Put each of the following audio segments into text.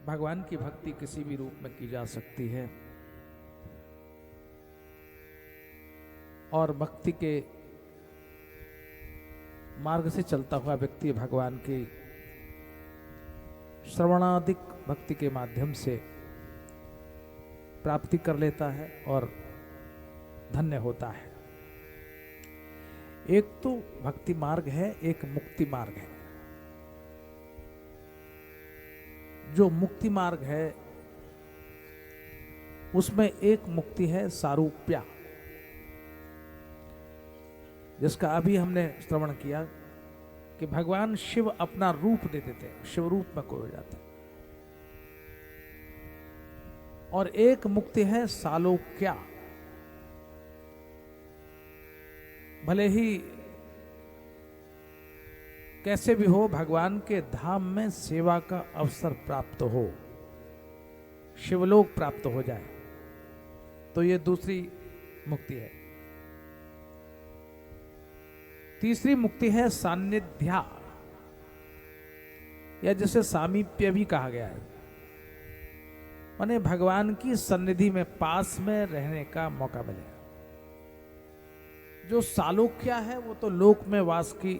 भगवान की भक्ति किसी भी रूप में की जा सकती है और भक्ति के मार्ग से चलता हुआ व्यक्ति भगवान की श्रवणाधिक भक्ति के माध्यम से प्राप्ति कर लेता है और धन्य होता है। एक तो भक्ति मार्ग है, एक मुक्ति मार्ग है। जो मुक्ति मार्ग है उसमें एक मुक्ति है सारूप्या, जिसका अभी हमने श्रवण किया कि भगवान शिव अपना रूप दे देते हैं, शिव रूप में कोई हो जाता है। और एक मुक्ति है सालोक्या, भले ही कैसे भी हो भगवान के धाम में सेवा का अवसर प्राप्त हो, शिवलोक प्राप्त हो जाए, तो ये दूसरी मुक्ति है। तीसरी मुक्ति है सान्निध्या, या जिसे सामीप्य भी कहा गया है, माने भगवान की सन्निधि में पास में रहने का मौका मिले। जो सालोक्या है वो तो लोक में वास की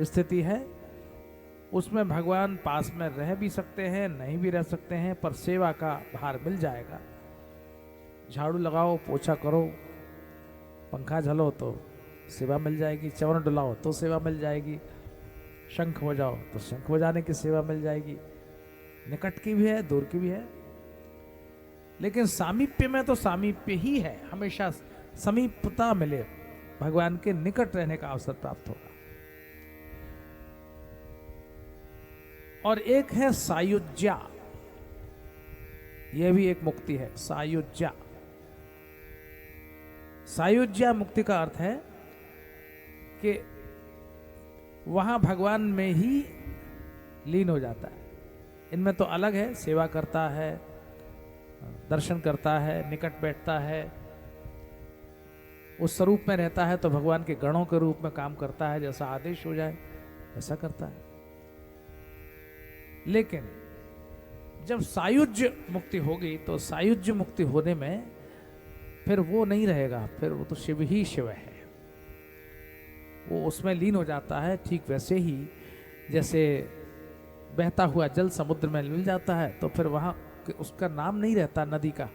स्थिति है, उसमें भगवान पास में रह भी सकते हैं, नहीं भी रह सकते हैं, पर सेवा का भार मिल जाएगा। झाड़ू लगाओ, पोछा करो, पंखा झलो तो सेवा मिल जाएगी, चवन डुलाओ तो सेवा मिल जाएगी, शंख बजाओ तो शंख बजाने की सेवा मिल जाएगी। निकट की भी है, दूर की भी है। लेकिन सामीप्य में तो सामीप्य ही है, हमेशा समीपता मिले, भगवान के निकट रहने का अवसर प्राप्त होगा। और एक है सायुज्या, यह भी एक मुक्ति है, सायुज्या। सायुज्या मुक्ति का अर्थ है कि वहां भगवान में ही लीन हो जाता है। इनमें तो अलग है, सेवा करता है, दर्शन करता है, निकट बैठता है, उस स्वरूप में रहता है, तो भगवान के गणों के रूप में काम करता है, जैसा आदेश हो जाए ऐसा करता है। लेकिन जब सायुज्य मुक्ति होगी तो सायुज्य मुक्ति होने में फिर वो नहीं रहेगा, फिर वो तो शिव ही शिव है, वो उसमें लीन हो जाता है। ठीक वैसे ही जैसे बहता हुआ जल समुद्र में मिल जाता है तो फिर वहां उसका नाम नहीं रहता, नदी का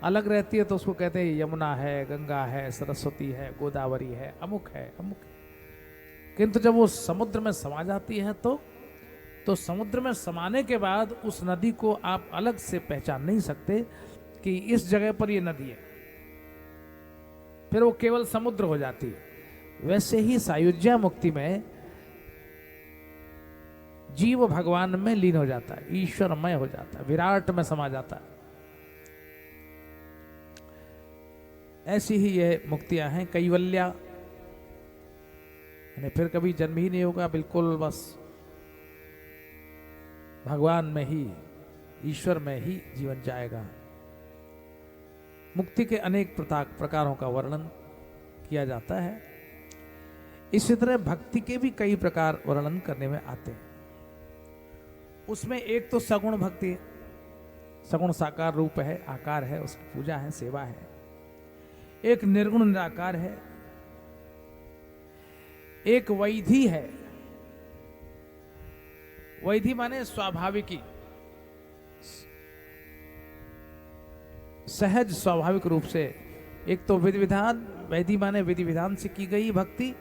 अलग रहती है, तो उसको कहते हैं यमुना है, गंगा है, सरस्वती है, गोदावरी है, अमुक है, अमुक है। किंतु जब वो समुद्र में समा जाती है तो समुद्र में समाने के बाद उस नदी को आप अलग से पहचान नहीं सकते कि इस जगह पर ये नदी है, फिर वो केवल समुद्र हो जाती है। वैसे ही सायुज्या मुक्ति में जीव भगवान में लीन हो जाता है, ईश्वरमय हो जाता है, विराट में समा जाता है। ऐसी ही ये मुक्तियां हैं। कैवल्या, फिर कभी जन्म ही नहीं होगा, बिल्कुल बस भगवान में ही, ईश्वर में ही जीवन जाएगा। मुक्ति के अनेक प्रकारों का वर्णन किया जाता है। इसी तरह भक्ति के भी कई प्रकार वर्णन करने में आते हैं। उसमें एक तो सगुण भक्ति है, सगुण साकार रूप है, आकार है, उसकी पूजा है, सेवा है। एक निर्गुण निराकार है, एक वैधि है। वैधि माने स्वाभाविकी, सहज स्वाभाविक रूप से। एक तो विधि विधान, वैधि माने विधि विधान से की गई भक्ति,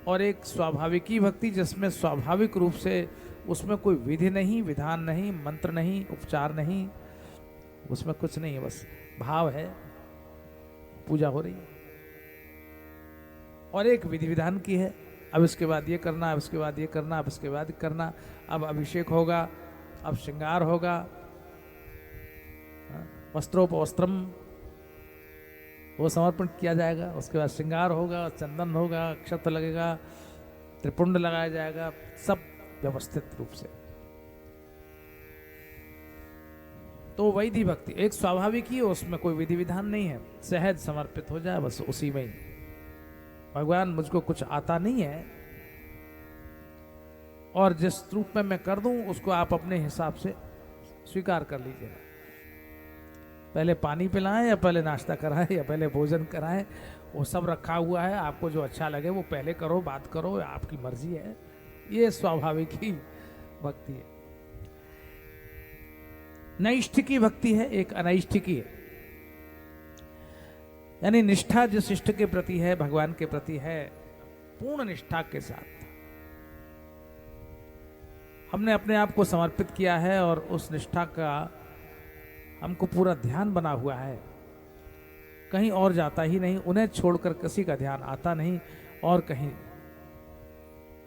और एक स्वाभाविकी भक्ति जिसमें स्वाभाविक रूप से, उसमें कोई विधि नहीं, विधान नहीं, मंत्र नहीं, उपचार नहीं, उसमें कुछ नहीं है, बस भाव है, पूजा हो रही है। और एक विधि विधान की है, अब इसके बाद ये करना, अब इसके बाद ये करना, अब इसके बाद करना, अब अभिषेक होगा, अब श्रृंगार होगा, वस्त्रोपवस्त्रम वो समर्पण किया जाएगा, उसके बाद श्रृंगार होगा, चंदन होगा, अक्षत लगेगा, त्रिपुंड लगाया जाएगा, सब व्यवस्थित रूप से। तो वैधि भक्ति एक स्वाभाविक ही, उसमें कोई विधि विधान नहीं है, सहज समर्पित हो जाए बस उसी में ही। भगवान मुझको कुछ आता नहीं है, और जिस रूप में मैं कर दूं उसको आप अपने हिसाब से स्वीकार कर लीजिएगा। पहले पानी पिलाएं या पहले नाश्ता कराएं या पहले भोजन कराएं, वो सब रखा हुआ है। आपको जो अच्छा लगे वो पहले करो, बात करो, आपकी मर्जी है। ये स्वाभाविक ही भक्ति है। नैष्ठिकी भक्ति है, एक अनैष्ठिकी है। यानी निष्ठा जिस इष्ट के प्रति है, भगवान के प्रति है, पूर्ण निष्ठा के साथ हमने अपने आप को समर्पित किया है और उस निष्ठा का हमको पूरा ध्यान बना हुआ है, कहीं और जाता ही नहीं। उन्हें छोड़कर किसी का ध्यान आता नहीं और कहीं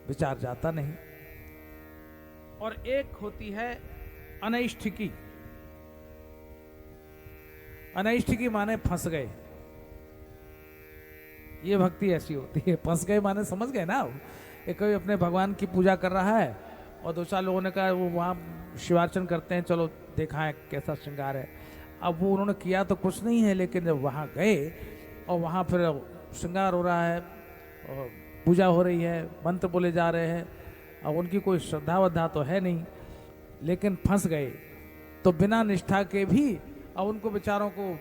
विचार जाता नहीं। और एक होती है अनैष्ठिकी। अनैष्ठिकी माने फंस गए। ये भक्ति ऐसी होती है, फंस गए माने समझ गए ना। एक कोई अपने भगवान की पूजा कर रहा है और दो चार लोगों ने कहा वो वहाँ शिवार्चन करते हैं, चलो देखा है कैसा श्रृंगार है। अब वो उन्होंने किया तो कुछ नहीं है, लेकिन जब वहाँ गए और वहाँ फिर श्रृंगार हो रहा है और पूजा हो रही है, मंत्र बोले जा रहे हैं, अब उनकी कोई श्रद्धा वद्धा तो है नहीं, लेकिन फंस गए। तो बिना निष्ठा के भी अब उनको बेचारों को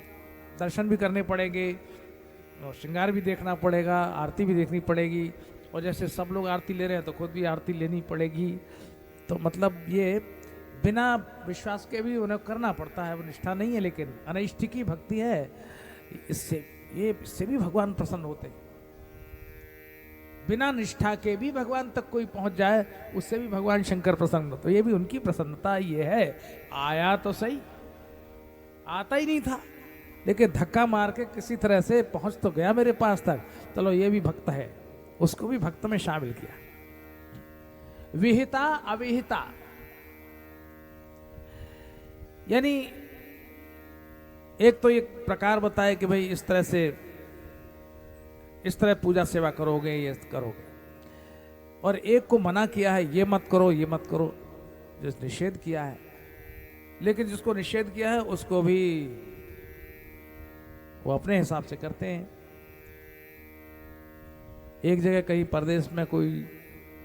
दर्शन भी करने पड़ेंगे और श्रृंगार भी देखना पड़ेगा, आरती भी देखनी पड़ेगी, और जैसे सब लोग आरती ले रहे हैं तो खुद भी आरती लेनी पड़ेगी। तो मतलब ये बिना विश्वास के भी उन्हें करना पड़ता है, वो निष्ठा नहीं है। लेकिन अनैष्ठिकी भक्ति है, इससे भी भगवान प्रसन्न होते हैं। बिना निष्ठा के भी भगवान तक कोई पहुंच जाए, उससे भी भगवान शंकर प्रसन्न होते। तो ये भी उनकी प्रसन्नता ये है। आया तो सही, आता ही नहीं था, लेकिन धक्का मार के किसी तरह से पहुंच तो गया मेरे पास तक। चलो ये भी भक्त है, उसको भी भक्त में शामिल किया। विहिता अविहिता, यानी एक तो एक प्रकार बताए कि भाई इस तरह से, इस तरह पूजा सेवा करोगे, ये करोगे, और एक को मना किया है ये मत करो, ये मत करो, जिस निषेध किया है। लेकिन जिसको निषेध किया है उसको भी वो अपने हिसाब से करते हैं। एक जगह कहीं परदेश में कोई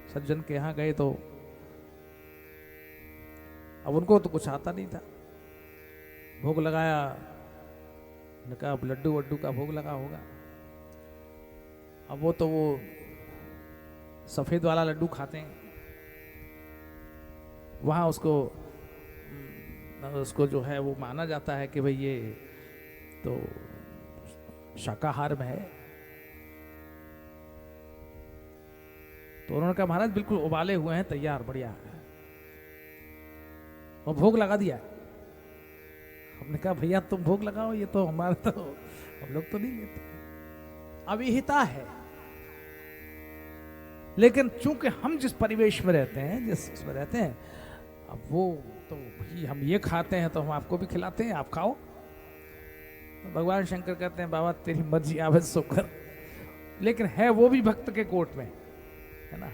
सज्जन के यहाँ गए, तो अब उनको तो कुछ आता नहीं था। भोग लगाया, ने कहा अब लड्डू वड्डू का भोग लगा होगा। अब वो तो वो सफेद वाला लड्डू खाते हैं, वहाँ उसको जो है वो माना जाता है कि भाई ये तो शाकाहार में है। तो उन्होंने कहा महाराज बिल्कुल उबाले हुए हैं, तैयार, बढ़िया है, और भोग लगा दिया। हमने कहा भैया तुम भोग लगाओ, ये तो हमारा तो हम लोग तो नहीं लेते। अविहिता है। लेकिन चूंकि हम जिस परिवेश में रहते हैं, जिस उसमें रहते हैं, अब वो तो भाई हम ये खाते हैं तो हम आपको भी खिलाते हैं, आप खाओ। तो भगवान शंकर कहते हैं बाबा तेरी मर्जी आवे सो कर। लेकिन है वो भी भक्त के कोट में, है ना,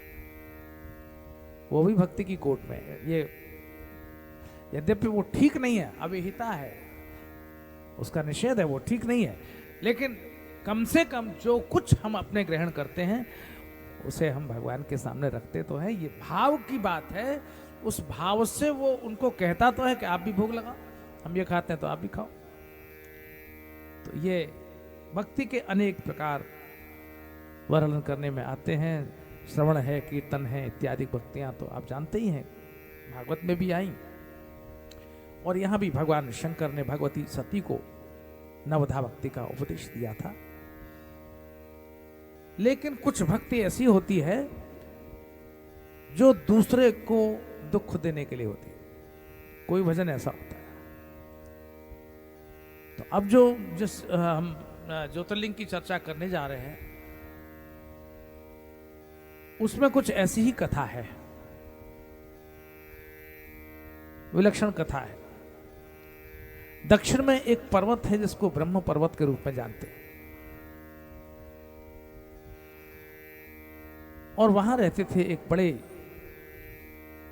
वो भी भक्ति की कोट में। ये यद्यपि वो ठीक नहीं है, अविहिता है, उसका निषेध है, वो ठीक नहीं है, लेकिन कम से कम जो कुछ हम अपने ग्रहण करते हैं उसे हम भगवान के सामने रखते तो है। ये भाव की बात है। उस भाव से वो उनको कहता तो है कि आप भी भोग लगाओ, हम ये खाते हैं तो आप भी खाओ। तो ये भक्ति के अनेक प्रकार वर्णन करने में आते हैं। श्रवण है, कीर्तन है, इत्यादि भक्तियां तो आप जानते ही हैं, भागवत में भी आई। और यहां भी भगवान शंकर ने भगवती सती को नवधा भक्ति का उपदेश दिया था। लेकिन कुछ भक्ति ऐसी होती है जो दूसरे को दुख देने के लिए होती है। कोई भजन ऐसा होता है। तो अब जिस हम ज्योतिर्लिंग की चर्चा करने जा रहे हैं, उसमें कुछ ऐसी ही कथा है, विलक्षण कथा है। दक्षिण में एक पर्वत है जिसको ब्रह्म पर्वत के रूप में जानते हैं, और वहां रहते थे एक बड़े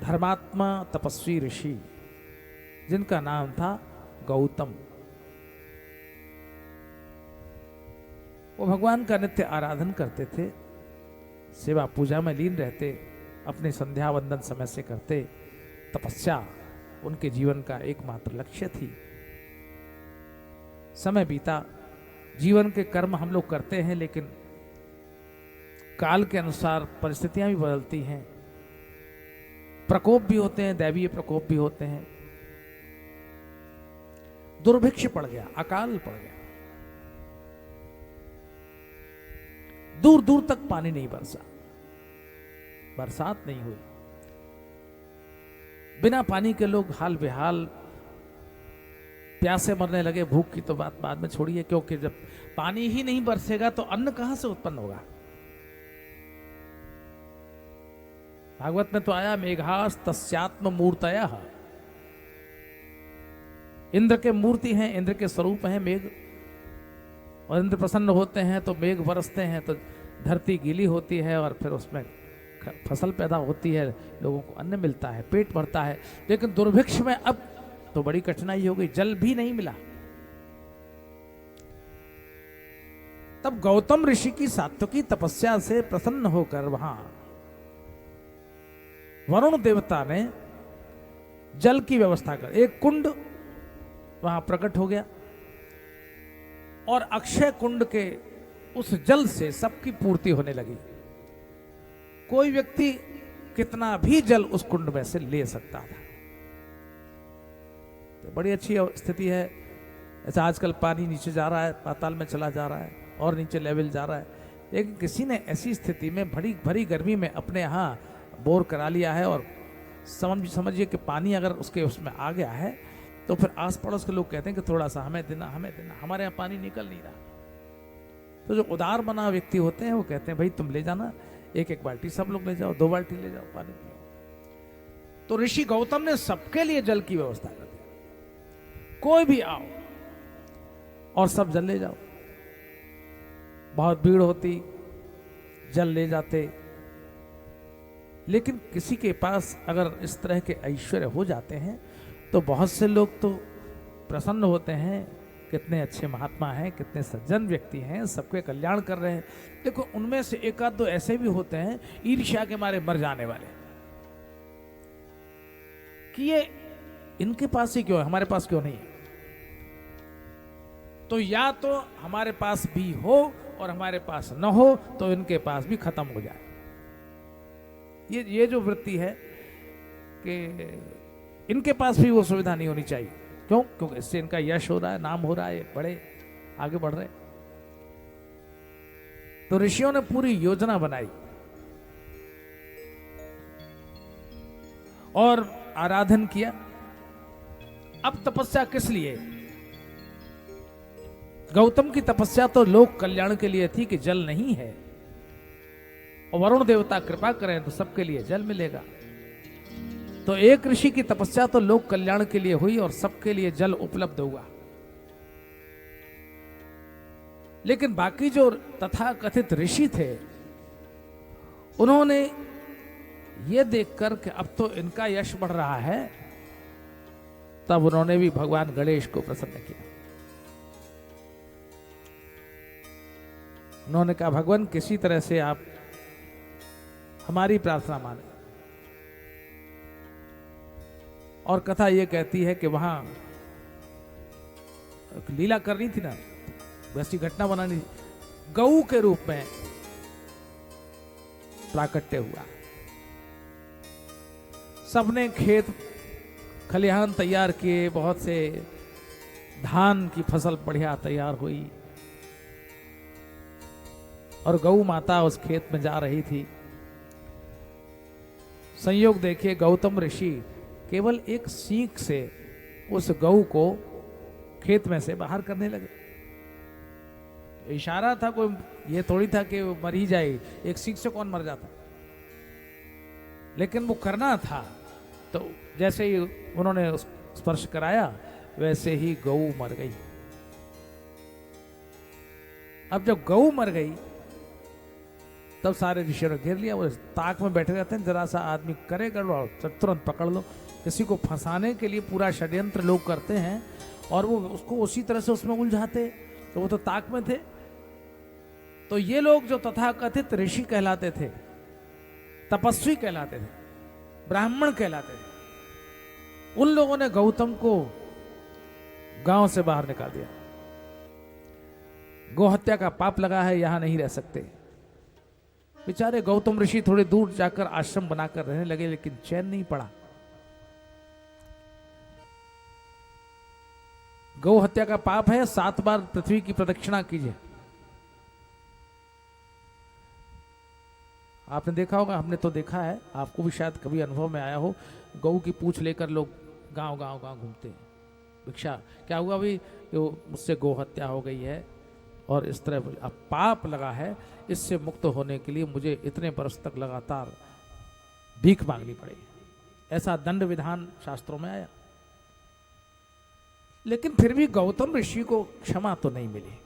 धर्मात्मा तपस्वी ऋषि जिनका नाम था गौतम। वो भगवान का नित्य आराधन करते थे, सेवा पूजा में लीन रहते, अपने संध्या वंदन समय से करते। तपस्या उनके जीवन का एकमात्र लक्ष्य थी। समय बीता, जीवन के कर्म हम लोग करते हैं, लेकिन काल के अनुसार परिस्थितियां भी बदलती हैं, प्रकोप भी होते हैं, दैवीय प्रकोप भी होते हैं। दुर्भिक्ष पड़ गया, अकाल पड़ गया, दूर दूर तक पानी नहीं बरसा, बरसात नहीं हुई। बिना पानी के लोग हाल बेहाल, प्यासे मरने लगे। भूख की तो बात बाद में छोड़िए, क्योंकि जब पानी ही नहीं बरसेगा तो अन्न कहां से उत्पन्न होगा। भागवत में तो आया, मेघास तस्यात्म मूर्तयः। इंद्र के मूर्ति हैं, इंद्र के स्वरूप हैं मेघ, और इंद्र प्रसन्न होते हैं तो मेघ बरसते हैं, तो धरती गीली होती है और फिर उसमें फसल पैदा होती है, लोगों को अन्न मिलता है, पेट भरता है। लेकिन दुर्भिक्ष में अब तो बड़ी कठिनाई हो गई, जल भी नहीं मिला। तब गौतम ऋषि की सात्विकी तपस्या से प्रसन्न होकर वहां वरुण देवता ने जल की व्यवस्था कर एक कुंड वहां प्रकट हो गया, और अक्षय कुंड के उस जल से सबकी पूर्ति होने लगी। कोई व्यक्ति कितना भी जल उस कुंड में से ले सकता था। तो बड़ी अच्छी स्थिति है। ऐसा आजकल पानी नीचे जा रहा है, पाताल में चला जा रहा है और नीचे लेवल जा रहा है, लेकिन किसी ने ऐसी स्थिति में भरी भरी गर्मी में अपने यहाँ बोर करा लिया है, और समझिए कि पानी अगर उसके उसमें आ गया है तो फिर आस पड़ोस के लोग कहते हैं कि थोड़ा सा हमें देना, हमें देना, हमारे यहाँ पानी निकल नहीं रहा। तो जो उदार मना व्यक्ति होते हैं वो कहते हैं भाई तुम ले जाना, एक एक बाल्टी सब लोग ले जाओ, 2 बाल्टी ले जाओ पानी पियो। तो ऋषि गौतम ने सबके लिए जल की व्यवस्था कर दी। कोई भी आओ और सब जल ले जाओ। बहुत भीड़ होती, जल ले जाते, लेकिन किसी के पास अगर इस तरह के ऐश्वर्य हो जाते हैं तो बहुत से लोग तो प्रसन्न होते हैं, कितने अच्छे महात्मा हैं, कितने सज्जन व्यक्ति हैं, सबके कल्याण कर रहे हैं। देखो उनमें से एक आध दो ऐसे भी होते हैं ईर्ष्या के मारे मर जाने वाले, कि ये इनके पास ही क्यों है, हमारे पास क्यों नहीं है। तो या तो हमारे पास भी हो और हमारे पास न हो तो इनके पास भी खत्म हो जाए। ये जो वृत्ति है कि इनके पास भी वो सुविधा नहीं होनी चाहिए। क्यों? क्योंकि इससे इनका यश हो रहा है, नाम हो रहा है, बड़े आगे बढ़ रहे। तो ऋषियों ने पूरी योजना बनाई और आराधन किया। अब तपस्या किस लिए? गौतम की तपस्या तो लोक कल्याण के लिए थी कि जल नहीं है, और वरुण देवता कृपा करें तो सबके लिए जल मिलेगा। तो एक ऋषि की तपस्या तो लोक कल्याण के लिए हुई और सबके लिए जल उपलब्ध हुआ। लेकिन बाकी जो तथाकथित ऋषि थे, उन्होंने ये देखकर कि अब तो इनका यश बढ़ रहा है, तब उन्होंने भी भगवान गणेश को प्रसन्न किया। उन्होंने कहा भगवान किसी तरह से आप हमारी प्रार्थना माने। और कथा ये कहती है कि वहां लीला करनी थी ना, वैसी घटना बनानी थी। गऊ के रूप में प्राकट्य हुआ। सबने खेत खलिहान तैयार किए, बहुत से धान की फसल बढ़िया तैयार हुई, और गऊ माता उस खेत में जा रही थी। संयोग देखिए, गौतम ऋषि केवल एक सींग से उस गऊ को खेत में से बाहर करने लगे। इशारा था, कोई ये थोड़ी था कि वो मर ही जाए, एक सींग से कौन मर जाता, लेकिन वो करना था। तो जैसे ही उन्होंने स्पर्श कराया वैसे ही गऊ मर गई। अब जब गऊ मर गई तब सारे ऋषियों ने घेर लिया। वो ताक में बैठे रहते हैं, जरा सा आदमी करे गड़बड़ तुरंत पकड़ लो। किसी को फंसाने के लिए पूरा षड्यंत्र लोग करते हैं और वो उसको उसी तरह से उसमें उलझाते। तो वो तो ताक में थे। तो ये लोग जो तथाकथित ऋषि कहलाते थे, तपस्वी कहलाते थे, ब्राह्मण कहलाते थे, उन लोगों ने गौतम को गांव से बाहर निकाल दिया। गोहत्या का पाप लगा है, यहां नहीं रह सकते। बेचारे गौतम ऋषि थोड़े दूर जाकर आश्रम बनाकर रहने लगे, लेकिन चैन नहीं पड़ा। गौ हत्या का पाप है, 7 बार पृथ्वी की प्रदक्षिणा कीजिए। आपने देखा होगा, हमने तो देखा है, आपको भी शायद कभी अनुभव में आया हो, गौ की पूंछ लेकर लोग गांव गांव गांव घूमते हैं भिक्षा। क्या हुआ भाई, मुझसे गौ हत्या हो गई है और इस तरह अब पाप लगा है, इससे मुक्त होने के लिए मुझे इतने बरस तक लगातार भीख मांगनी पड़ेगी। ऐसा दंड विधान शास्त्रों में आया। लेकिन फिर भी गौतम ऋषि को क्षमा तो नहीं मिली।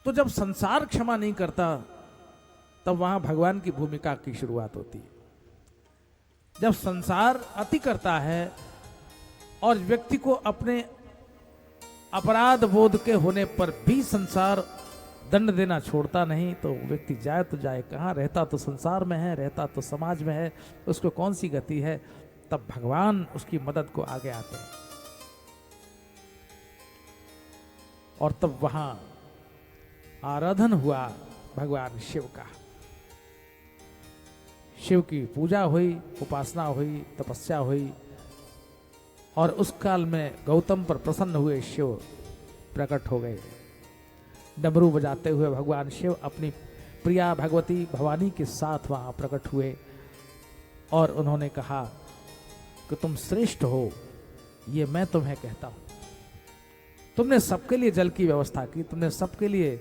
तो जब संसार क्षमा नहीं करता, तब वहां भगवान की भूमिका की शुरुआत होती है। जब संसार अति करता है और व्यक्ति को अपने अपराध बोध के होने पर भी संसार दंड देना छोड़ता नहीं, तो व्यक्ति जाए तो जाए कहां। रहता तो संसार में है, रहता तो समाज में है, उसको कौन सी गति है। तब भगवान उसकी मदद को आगे आते हैं और तब वहां आराधन हुआ भगवान शिव का। शिव की पूजा हुई, उपासना हुई, तपस्या हुई और उस काल में गौतम पर प्रसन्न हुए शिव प्रकट हो गए। डमरू बजाते हुए भगवान शिव अपनी प्रिया भगवती भवानी के साथ वहां प्रकट हुए और उन्होंने कहा कि तुम श्रेष्ठ हो, ये मैं तुम्हें कहता हूं। तुमने सबके लिए जल की व्यवस्था की, तुमने सबके लिए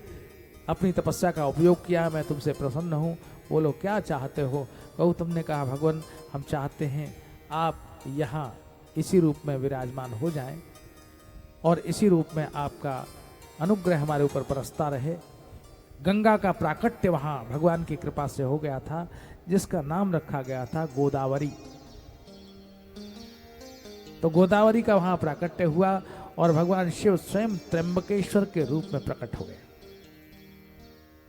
अपनी तपस्या का उपयोग किया, मैं तुमसे प्रसन्न हूं। बोलो क्या चाहते हो। गौतम ने कहा, भगवान हम चाहते हैं आप यहाँ इसी रूप में विराजमान हो जाएं और इसी रूप में आपका अनुग्रह हमारे ऊपर बरसता रहे। गंगा का प्राकट्य वहां भगवान की कृपा से हो गया था, जिसका नाम रखा गया था गोदावरी। तो गोदावरी का वहां प्राकट्य हुआ और भगवान शिव स्वयं त्र्यंबकेश्वर के रूप में प्रकट हो गए।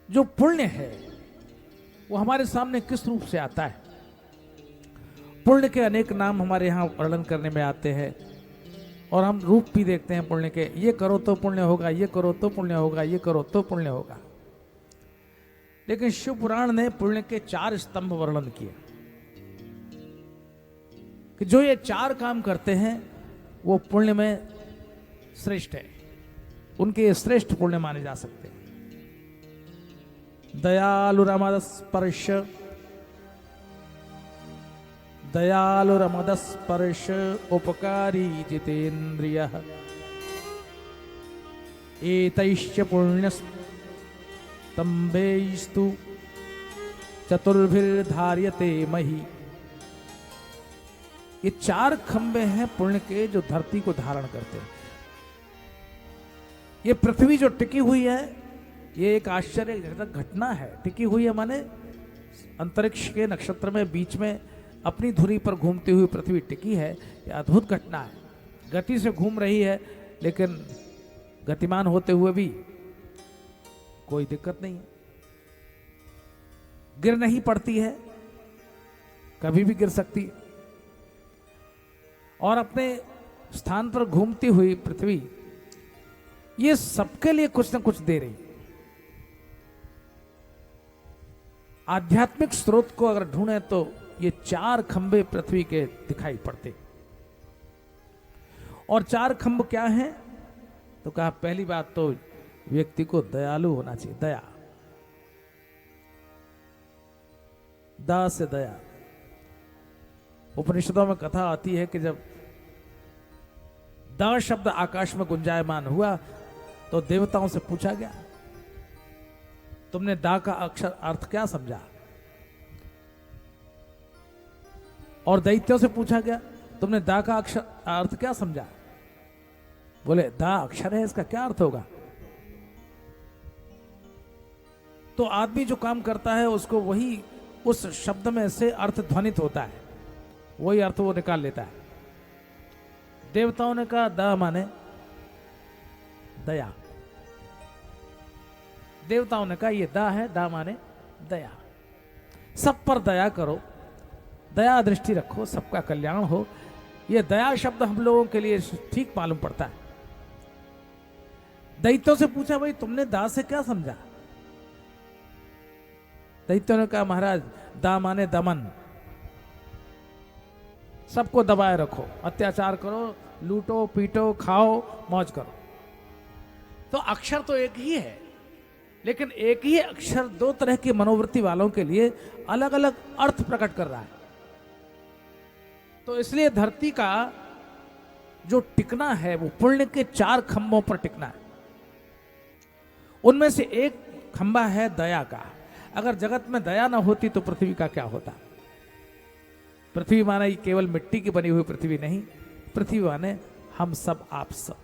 जो पुण्य है वो हमारे सामने किस रूप से आता है। पुण्य के अनेक नाम हमारे यहाँ वर्णन करने में आते हैं और हम रूप भी देखते हैं पुण्य के। ये करो तो पुण्य होगा, ये करो तो पुण्य होगा, ये करो तो पुण्य होगा। लेकिन शिव पुराण ने पुण्य के 4 स्तंभ वर्णन किए कि जो ये 4 काम करते हैं वो पुण्य में श्रेष्ठ है, उनके ये श्रेष्ठ पुण्य माने जा सकते हैं। दयालुरमदस्पर्श, दयालुरमदस्पर्श उपकारी जितेन्द्रियः, एतैश्च पुण्यस्तम्भैस्तु चतुर्भिर्धार्यते मही। ये 4 खंबे हैं पुण्य के जो धरती को धारण करते हैं। ये पृथ्वी जो टिकी हुई है, ये एक आश्चर्यजनक घटना है। टिकी हुई है माने अंतरिक्ष के नक्षत्र में बीच में अपनी धुरी पर घूमती हुई पृथ्वी टिकी है। यह अद्भुत घटना है। गति से घूम रही है, लेकिन गतिमान होते हुए भी कोई दिक्कत नहीं है। गिर नहीं पड़ती है, कभी भी गिर सकती है। और अपने स्थान पर घूमती हुई पृथ्वी ये सबके लिए कुछ ना कुछ दे रही। आध्यात्मिक स्रोत को अगर ढूंढे तो ये 4 खंबे पृथ्वी के दिखाई पड़ते। और 4 खंभ क्या हैं? तो कहा पहली बात तो व्यक्ति को दयालु होना चाहिए। दया, दा से दया। उपनिषदों में कथा आती है कि जब दा शब्द आकाश में गुंजायमान हुआ तो देवताओं से पूछा गया, तुमने दा का अक्षर अर्थ क्या समझा? और दैत्यों से पूछा गया, तुमने दा का अक्षर अर्थ क्या समझा? बोले दा अक्षर है, इसका क्या अर्थ होगा? तो आदमी जो काम करता है उसको वही उस शब्द में से अर्थ ध्वनित होता है, वही अर्थ वो निकाल लेता है। देवताओं ने कहा दा माने दया। देवताओं ने कहा ये दा है, दा माने दया। सब पर दया करो, दया दृष्टि रखो, सबका कल्याण हो। यह दया शब्द हम लोगों के लिए ठीक मालूम पड़ता है। दैत्यों से पूछा, भाई तुमने दा से क्या समझा? दैत्यों ने कहा, महाराज दा माने दमन, सबको दबाए रखो, अत्याचार करो, लूटो पीटो, खाओ, मौज करो। तो अक्षर तो एक ही है, लेकिन एक ही अक्षर दो तरह की मनोवृत्ति वालों के लिए अलग अलग अर्थ प्रकट कर रहा है। तो इसलिए धरती का जो टिकना है वो पुण्य के 4 खंभों पर टिकना है। उनमें से एक खंभा है दया का। अगर जगत में दया ना होती तो पृथ्वी का क्या होता? पृथ्वी माने केवल मिट्टी की बनी हुई पृथ्वी नहीं, पृथ्वी माने हम सब, आप सब।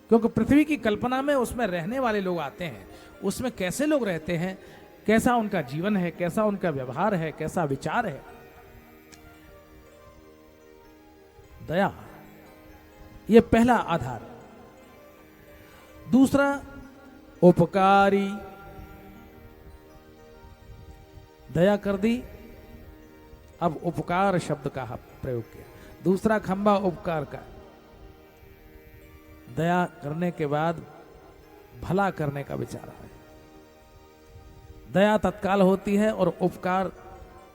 क्योंकि पृथ्वी की कल्पना में उसमें रहने वाले लोग आते हैं, उसमें कैसे लोग रहते हैं, कैसा उनका जीवन है, कैसा उनका व्यवहार है, कैसा विचार है। दया, यह पहला आधार। दूसरा उपकारी, दया कर दी, अब उपकार शब्द का प्रयोग किया। दूसरा खंभा उपकार का, दया करने के बाद भला करने का विचार है। दया तत्काल होती है और उपकार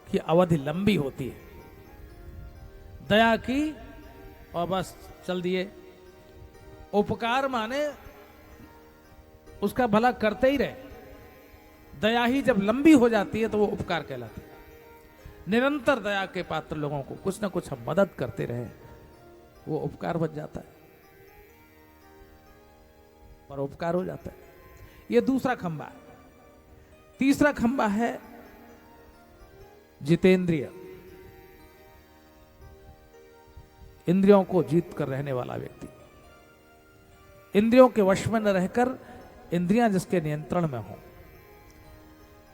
की अवधि लंबी होती है। दया की और बस चल दिए। उपकार माने उसका भला करते ही रहे। दया ही जब लंबी हो जाती है तो वो उपकार कहलाती है। निरंतर दया के पात्र लोगों को कुछ ना कुछ हम मदद करते रहे, वो उपकार बन जाता है, पर उपकार हो जाता है। ये दूसरा खंबा है। तीसरा खंबा है जितेंद्रिय, इंद्रियों को जीत कर रहने वाला व्यक्ति। इंद्रियों के वश में न रहकर इंद्रियां जिसके नियंत्रण में हो,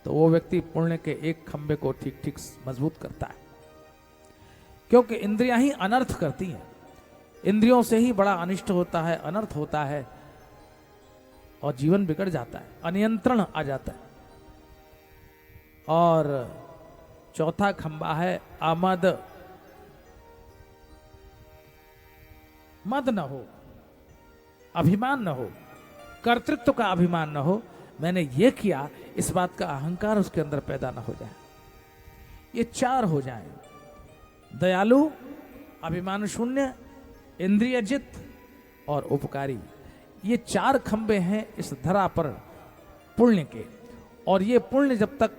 तो वो व्यक्ति पुण्य के एक खंबे को ठीक ठीक मजबूत करता है। क्योंकि इंद्रियां ही अनर्थ करती हैं। इंद्रियों से ही बड़ा अनिष्ट होता है, अनर्थ होता है और जीवन बिगड़ जाता है, अनियंत्रण आ जाता है। और चौथा खंबा है आमद। मद न हो, अभिमान न हो, कर्तृत्व का अभिमान न हो, मैंने ये किया, इस बात का अहंकार उसके अंदर पैदा न हो जाए। ये 4 हो जाए, दयालु, अभिमान शून्य, इंद्रियजित और उपकारी। ये 4 खंबे हैं इस धरा पर पुण्य के। और ये पुण्य जब तक,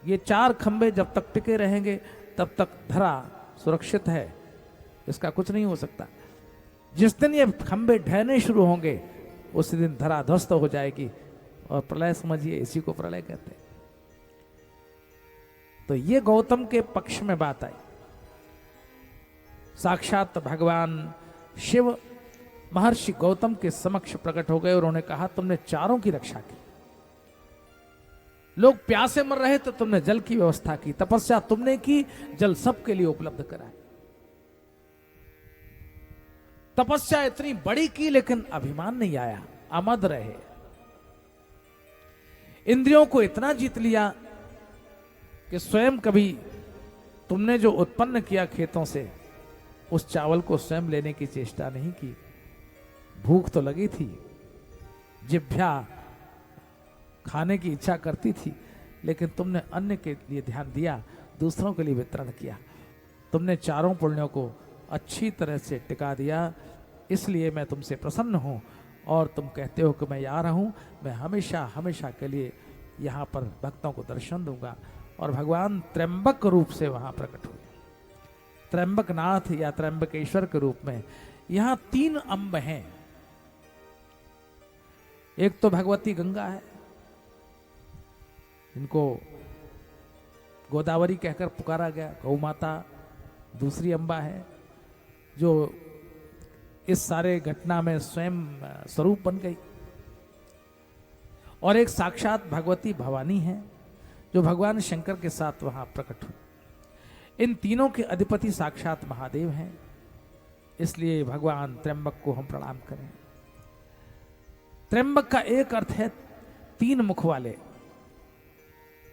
ये 4 खंबे जब तक टिके रहेंगे तब तक धरा सुरक्षित है, इसका कुछ नहीं हो सकता। जिस दिन ये खंबे ढहने शुरू होंगे उस दिन धरा ध्वस्त हो जाएगी, और प्रलय समझिए, इसी को प्रलय कहते हैं। तो ये गौतम के पक्ष में बात आई। साक्षात भगवान शिव महर्षि गौतम के समक्ष प्रकट हो गए और उन्होंने कहा, तुमने 4 की रक्षा की। लोग प्यासे मर रहे तो तुमने जल की व्यवस्था की, तपस्या तुमने की, जल सबके लिए उपलब्ध कराया। तपस्या इतनी बड़ी की लेकिन अभिमान नहीं आया, अमद रहे। इंद्रियों को इतना जीत लिया कि स्वयं कभी तुमने जो उत्पन्न किया खेतों से, उस चावल को स्वयं लेने की चेष्टा नहीं की। भूख तो लगी थी, जिह्वा खाने की इच्छा करती थी, लेकिन तुमने अन्य के लिए ध्यान दिया, दूसरों के लिए वितरण किया। तुमने 4 पुण्यों को अच्छी तरह से टिका दिया। इसलिए मैं तुमसे प्रसन्न हूं, और तुम कहते हो कि मैं आ रहा हूं, मैं हमेशा हमेशा के लिए यहाँ पर भक्तों को दर्शन दूंगा। और भगवान त्र्यंबक रूप से वहां प्रकट हुए, त्र्यंबक नाथ या त्र्यंबकेश्वर के रूप में। यहां 3 अंब हैं। एक तो भगवती गंगा है, इनको गोदावरी कहकर पुकारा गया, गौ माता। दूसरी अंबा है जो इस सारे घटना में स्वयं स्वरूप बन गई। और एक साक्षात भगवती भवानी है जो भगवान शंकर के साथ वहां प्रकट हुई। इन तीनों के अधिपति साक्षात महादेव हैं, इसलिए भगवान त्र्यंबक को हम प्रणाम करें। त्र्यंबक का एक अर्थ है 3 मुख वाले।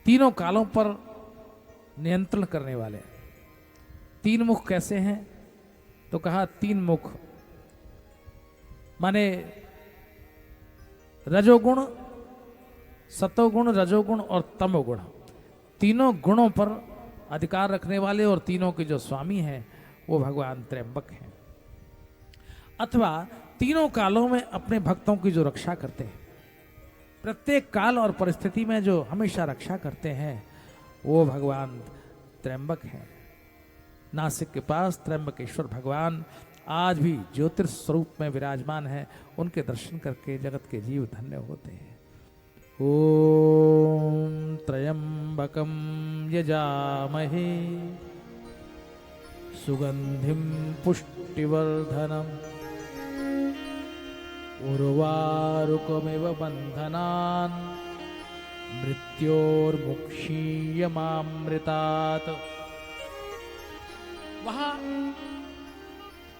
तीनों कालों पर नियंत्रण करने वाले। तीन मुख कैसे हैं? तो कहा तीन मुख माने रजोगुण, सतोगुण, रजोगुण और तमोगुण, तीनों गुणों पर अधिकार रखने वाले और तीनों के जो स्वामी हैं वो भगवान त्र्यंबक हैं। अथवा तीनों कालों में अपने भक्तों की जो रक्षा करते हैं, प्रत्येक काल और परिस्थिति में जो हमेशा रक्षा करते हैं, वो भगवान त्र्यंबक हैं। नासिक के पास त्र्यंबकेश्वर भगवान आज भी ज्योतिर्स्वरूप में विराजमान है। उनके दर्शन करके जगत के जीव धन्य होते हैं। ओम त्र्यंबकम यजामहे सुगंधिम पुष्टिवर्धनम उर्वारुकमिव बंधनान् मृत्योर्मुक्षीयमामृतात्। वहां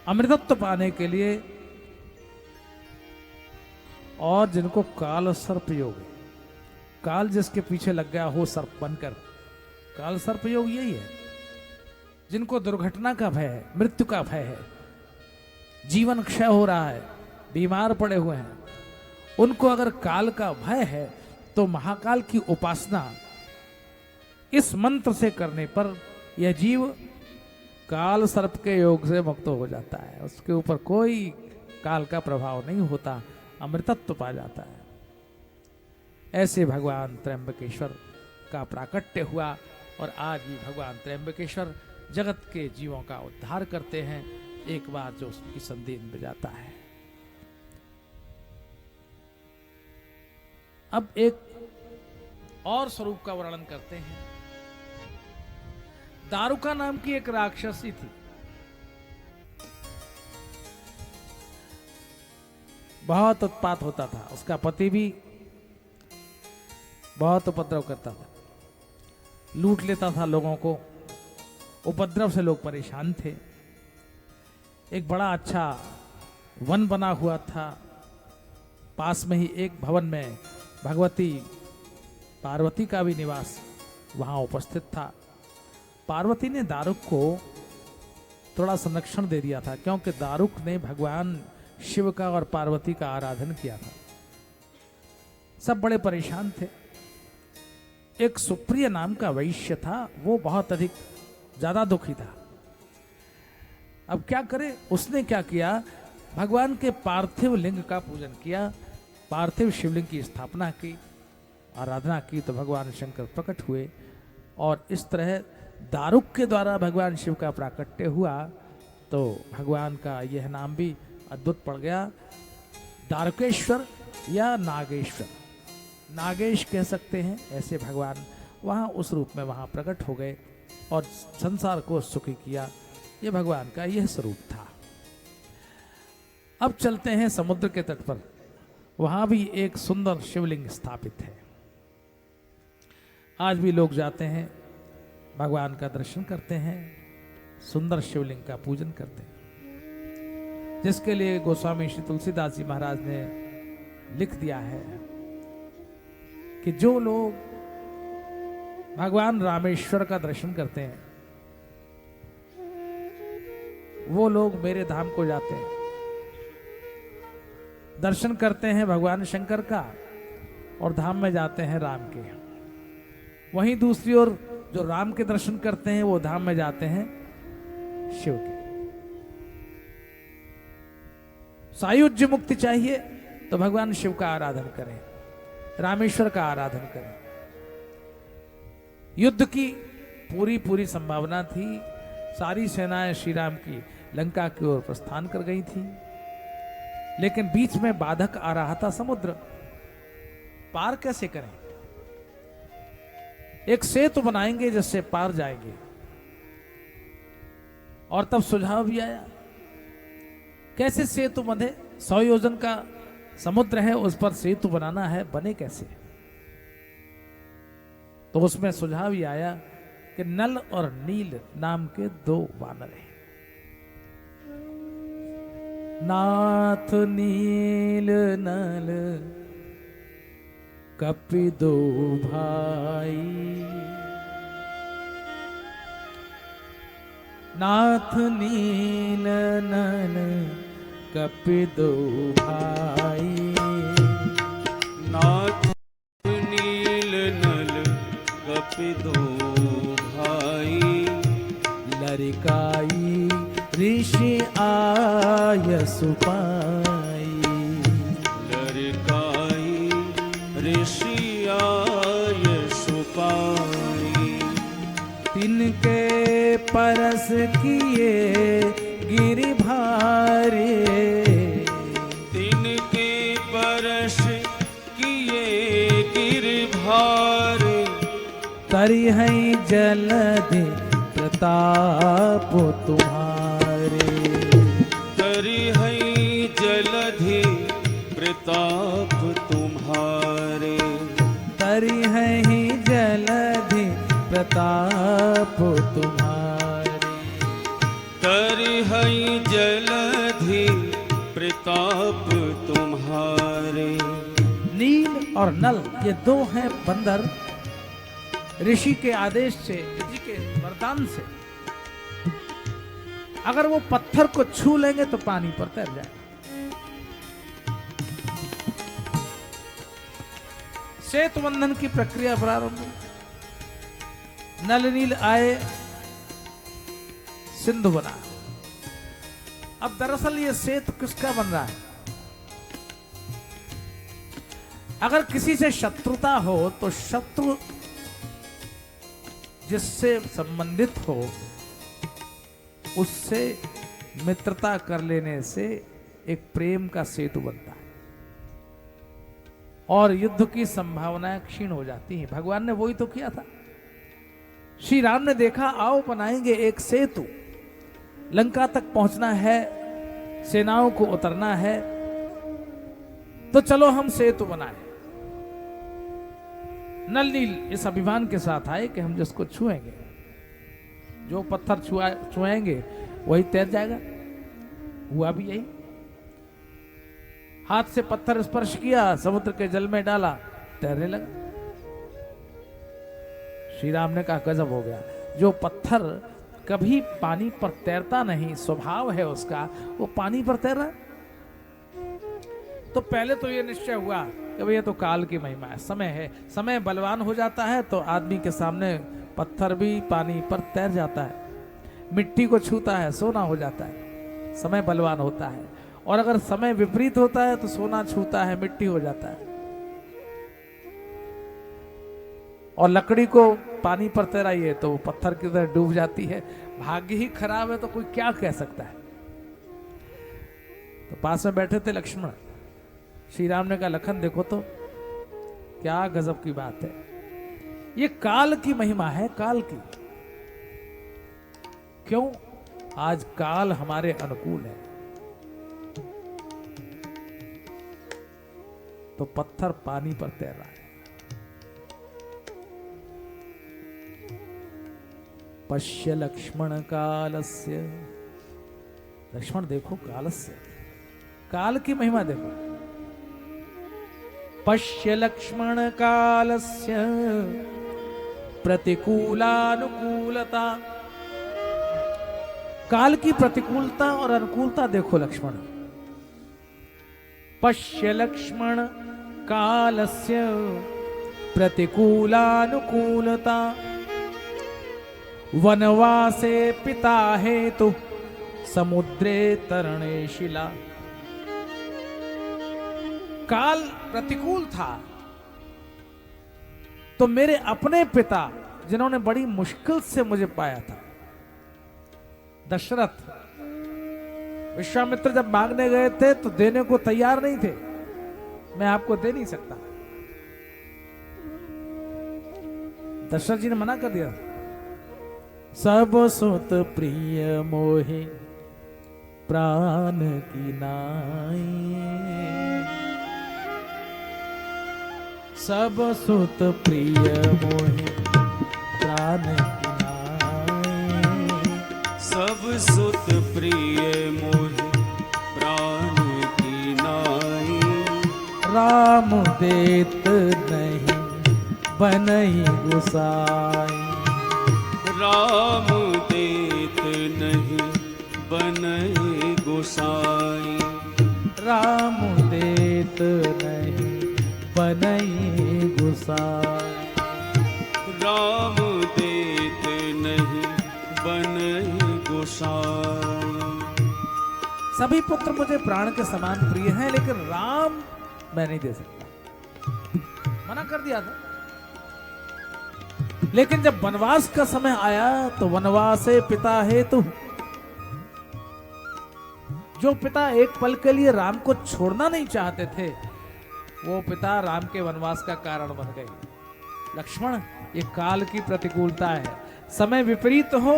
अमृतत्व पाने के लिए और जिनको काल सर्प योग, काल जिसके पीछे लग गया हो सर्प बनकर, काल सर्प योग यही है। जिनको दुर्घटना का भय है, मृत्यु का भय है, जीवन क्षय हो रहा है, बीमार पड़े हुए हैं, उनको अगर काल का भय है तो महाकाल की उपासना इस मंत्र से करने पर यह जीव काल सर्प के योग से मुक्त हो जाता है। उसके ऊपर कोई काल का प्रभाव नहीं होता, अमृतत्व पा जाता है। ऐसे भगवान त्र्यंबकेश्वर का प्राकट्य हुआ और आज भी भगवान त्र्यंबकेश्वर जगत के जीवों का उद्धार करते हैं एक बार जो उसकी संदेश में जाता है। अब एक और स्वरूप का वर्णन करते हैं। दारुका नाम की एक राक्षसी थी, बहुत उत्पात होता था। उसका पति भी बहुत उपद्रव करता था, लूट लेता था लोगों को, उपद्रव से लोग परेशान थे। एक बड़ा अच्छा वन बना हुआ था, पास में ही एक भवन में भगवती पार्वती का भी निवास वहां उपस्थित था। पार्वती ने दारुक को थोड़ा संरक्षण दे दिया था, क्योंकि दारुक ने भगवान शिव का और पार्वती का आराधन किया था। सब बड़े परेशान थे। एक सुप्रिय नाम का वैश्य था, वो बहुत अधिक ज्यादा दुखी था। अब क्या करे? उसने क्या किया? भगवान के पार्थिव लिंग का पूजन किया, पार्थिव शिवलिंग की स्थापना की, आराधना की, तो भगवान शंकर प्रकट हुए और इस तरह दारुक के द्वारा भगवान शिव का प्राकट्य हुआ। तो भगवान का यह नाम भी अद्भुत पड़ गया, दारुकेश्वर या नागेश्वर। नागेश कह सकते हैं। ऐसे भगवान वहां उस रूप में वहां प्रकट हो गए और संसार को सुखी किया। यह भगवान का यह स्वरूप था। अब चलते हैं समुद्र के तट पर। वहां भी एक सुंदर शिवलिंग स्थापित है। आज भी लोग जाते हैं, भगवान का दर्शन करते हैं, सुंदर शिवलिंग का पूजन करते हैं, जिसके लिए गोस्वामी श्री तुलसीदास जी महाराज ने लिख दिया है कि जो लोग भगवान रामेश्वर का दर्शन करते हैं वो लोग मेरे धाम को जाते हैं, दर्शन करते हैं भगवान शंकर का और धाम में जाते हैं राम के। वहीं दूसरी ओर जो राम के दर्शन करते हैं वो धाम में जाते हैं शिव के। सायुज्य मुक्ति चाहिए तो भगवान शिव का आराधन करें, रामेश्वर का आराधन करें। युद्ध की पूरी संभावना थी। सारी सेनाएं श्री राम की लंका की ओर प्रस्थान कर गई थी, लेकिन बीच में बाधक आ रहा था समुद्र। पार कैसे करें? एक सेतु बनाएंगे जिससे पार जाएंगे। और तब सुझाव भी आया, कैसे सेतु बंधे? 100 योजन का समुद्र है, उस पर सेतु बनाना है, बने कैसे? तो उसमें सुझाव ही आया कि नल और नील नाम के 2 वानर हैं। नाथ नील नल कपि 2 भाई, नाथ नील नल कपिदो भाई, नाथ नील नल कपिदो भाई, लरिकाई ऋषि आय सुपाई, लरिकाई ऋषि आय सुपाई, तिनके परस किए गिरि भारे, तिनके परस किए गिरभार, तरि है जलधि प्रताप तुम्हारे, तरि है जलधि प्रताप तुम्हारे, तरि है जलधि प्रताप तुम्हारे, तरि है जलधि प्रताप तुम्हारे। नील और नल ये दो हैं बंदर, ऋषि के आदेश से, ऋषि के वरदान से अगर वो पत्थर को छू लेंगे तो पानी पर तैर जाए। सेतु बंधन की प्रक्रिया प्रारंभ हुई। नल नील आए, सिंधु बना। अब दरअसल ये सेतु किसका बन रहा है? अगर किसी से शत्रुता हो तो शत्रु जिससे संबंधित हो उससे मित्रता कर लेने से एक प्रेम का सेतु बनता है और युद्ध की संभावनाएं क्षीण हो जाती हैं। भगवान ने वही तो किया था। श्री राम ने देखा, आओ बनाएंगे एक सेतु, लंका तक पहुंचना है, सेनाओं को उतरना है, तो चलो हम सेतु बनाएं। नल नील इस अभिमान के साथ आए कि हम जिसको छुएंगे, जो पत्थर छुएंगे वही तैर जाएगा। हुआ भी यही। हाथ से पत्थर स्पर्श किया, समुद्र के जल में डाला, तैरने लगा। श्री राम ने कहा गजब हो गया, जो पत्थर कभी पानी पर तैरता नहीं, स्वभाव है उसका, वो पानी पर तैर रहा है। तो पहले तो ये निश्चय हुआ कि भैया तो काल की महिमा है, समय है, समय बलवान हो जाता है तो आदमी के सामने पत्थर भी पानी पर तैर जाता है, मिट्टी को छूता है सोना हो जाता है, समय बलवान होता है। और अगर समय विपरीत होता है तो सोना छूता है मिट्टी हो जाता है। और लकड़ी को पानी पर तैराइए तो वो पत्थर की तरह डूब जाती है। भाग्य ही खराब है तो कोई क्या कह सकता है। तो पास में बैठे थे लक्ष्मण, श्री राम ने कहा लखन देखो तो क्या गजब की बात है, ये काल की महिमा है, काल की। क्यों? आज काल हमारे अनुकूल है। तो पत्थर पानी पर तैर रहा है। पश्य लक्ष्मण कालस्य, लक्ष्मण देखो कालस्य, काल की महिमा देखो। पश्य लक्ष्मण कालस्य प्रतिकूलानुकूलता, काल की प्रतिकूलता और अनुकूलता देखो लक्ष्मण। पश्य लक्ष्मण कालस्य प्रतिकूलानुकूलता, वनवासे पिता हेतु समुद्रे तरणे शिला। काल प्रतिकूल था तो मेरे अपने पिता जिन्होंने बड़ी मुश्किल से मुझे पाया था, दशरथ, विश्वामित्र जब मांगने गए थे तो देने को तैयार नहीं थे, मैं आपको दे नहीं सकता। दशरथ जी ने मना कर दिया। सब सुत प्रिय मोहि प्राण की नाई, सब सुत प्रिय मोहि प्राण की नाई, सब सुत प्रिय मोहि प्राण की नाई। राम देत नहीं बनई गुसाई, राम देत नहीं बनहि गोसाई। राम देत नहीं बनई गुसाई। राम देत नहीं बनहि गोसाई। सभी पुत्र मुझे प्राण के समान प्रिय हैं, लेकिन राम मैं नहीं दे सकता, मना कर दिया था। लेकिन जब वनवास का समय आया तो वनवासे पिता हेतु, जो पिता एक पल के लिए राम को छोड़ना नहीं चाहते थे, वो पिता राम के वनवास का कारण बन गए। लक्ष्मण, ये काल की प्रतिकूलता है। समय विपरीत हो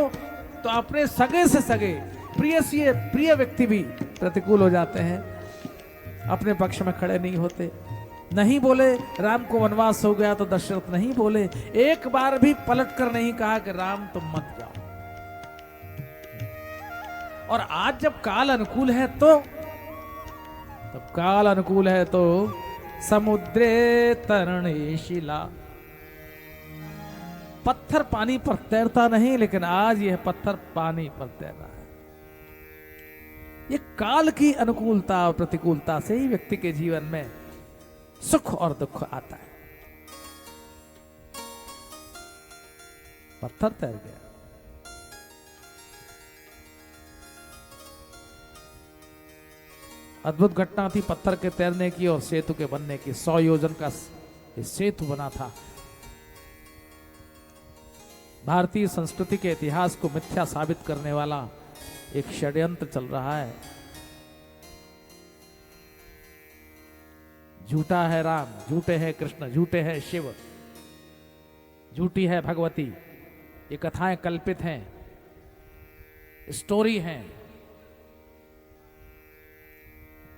तो अपने सगे से सगे प्रिय व्यक्ति भी प्रतिकूल हो जाते हैं, अपने पक्ष में खड़े नहीं होते। नहीं बोले राम को वनवास हो गया तो दशरथ नहीं बोले, एक बार भी पलट कर नहीं कहा कि राम तुम मत जाओ। और आज जब काल अनुकूल है तो, तब काल अनुकूल है तो समुद्रे तरणे शिला। पत्थर पानी पर तैरता नहीं, लेकिन आज यह पत्थर पानी पर तैर रहा है। ये काल की अनुकूलता और प्रतिकूलता से ही व्यक्ति के जीवन में सुख और दुख आता है। पत्थर तैर गया। अद्भुत घटना थी पत्थर के तैरने की और सेतु के बनने की। 100 योजन का सेतु बना था। भारतीय संस्कृति के इतिहास को मिथ्या साबित करने वाला एक षड्यंत्र चल रहा है। झूठा है राम, झूठे हैं कृष्ण, झूठे हैं शिव, झूठी है भगवती। ये कथाएं कल्पित हैं, स्टोरी हैं।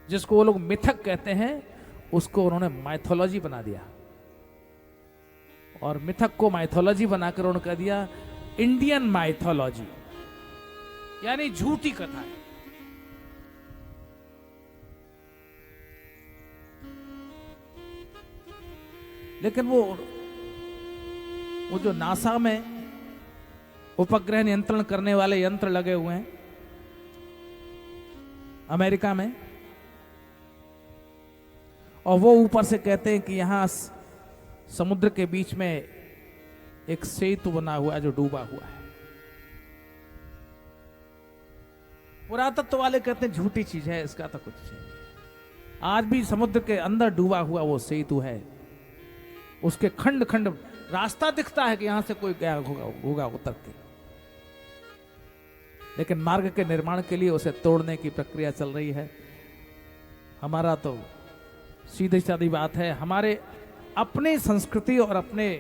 जिसको वो लोग मिथक कहते हैं, उसको उन्होंने माइथोलॉजी बना दिया। और मिथक को माइथोलॉजी बनाकर उन्होंने कह दिया इंडियन माइथोलॉजी, यानी झूठी कथा है। लेकिन वो जो नासा में उपग्रह नियंत्रण करने वाले यंत्र लगे हुए हैं अमेरिका में, और वो ऊपर से कहते हैं कि यहां समुद्र के बीच में एक सेतु बना हुआ है जो डूबा हुआ है। पुरातत्व वाले कहते हैं झूठी चीज है, इसका तो कुछ नहीं। आज भी समुद्र के अंदर डूबा हुआ वो सेतु है, उसके खंड खंड रास्ता दिखता है कि यहां से कोई गया होगा उतर के, लेकिन मार्ग के निर्माण के लिए उसे तोड़ने की प्रक्रिया चल रही है। हमारा तो सीधी सादी बात है, हमारे अपने संस्कृति और अपने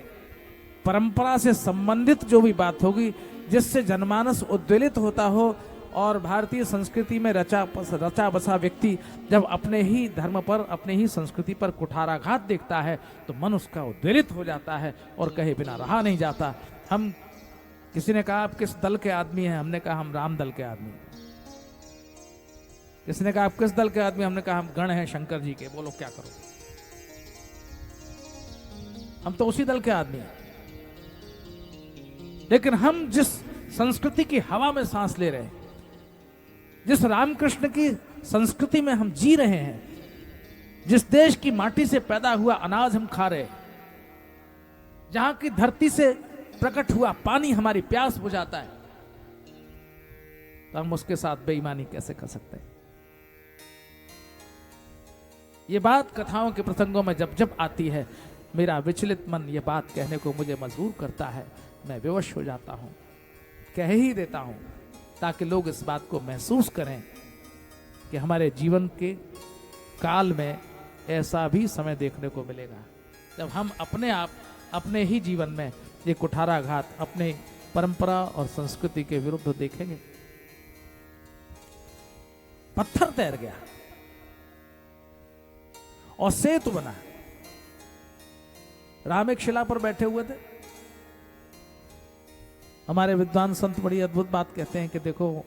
परंपरा से संबंधित जो भी बात होगी, जिससे जनमानस उद्वेलित होता हो, और भारतीय संस्कृति में रचा बसा व्यक्ति जब अपने ही धर्म पर, अपने ही संस्कृति पर कुठाराघात देखता है तो मन उसका उद्वेलित हो जाता है और कहे बिना रहा नहीं जाता। हम, किसी ने कहा आप किस दल के आदमी हैं, हमने कहा हम राम दल के आदमी हैं। किसी ने कहा आप किस दल के आदमी, हमने कहा हम गण हैं शंकर जी के। बोलो क्या करोगे, हम तो उसी दल के आदमी हैं। लेकिन हम जिस संस्कृति की हवा में सांस ले रहे हैं, जिस रामकृष्ण की संस्कृति में हम जी रहे हैं, जिस देश की माटी से पैदा हुआ अनाज हम खा रहे हैं, जहां की धरती से प्रकट हुआ पानी हमारी प्यास बुझाता है, तो हम उसके साथ बेईमानी कैसे कर सकते हैं? ये बात कथाओं के प्रसंगों में जब जब आती है, मेरा विचलित मन ये बात कहने को मुझे मजबूर करता है। मैं विवश हो जाता हूं, कह ही देता हूं, ताकि लोग इस बात को महसूस करें कि हमारे जीवन के काल में ऐसा भी समय देखने को मिलेगा जब हम अपने आप, अपने ही जीवन में ये कुठाराघात अपने परंपरा और संस्कृति के विरुद्ध देखेंगे। पत्थर तैर गया और सेतु बना। राम एक शिला पर बैठे हुए थे। हमारे विद्वान संत बड़ी अद्भुत बात कहते हैं कि देखो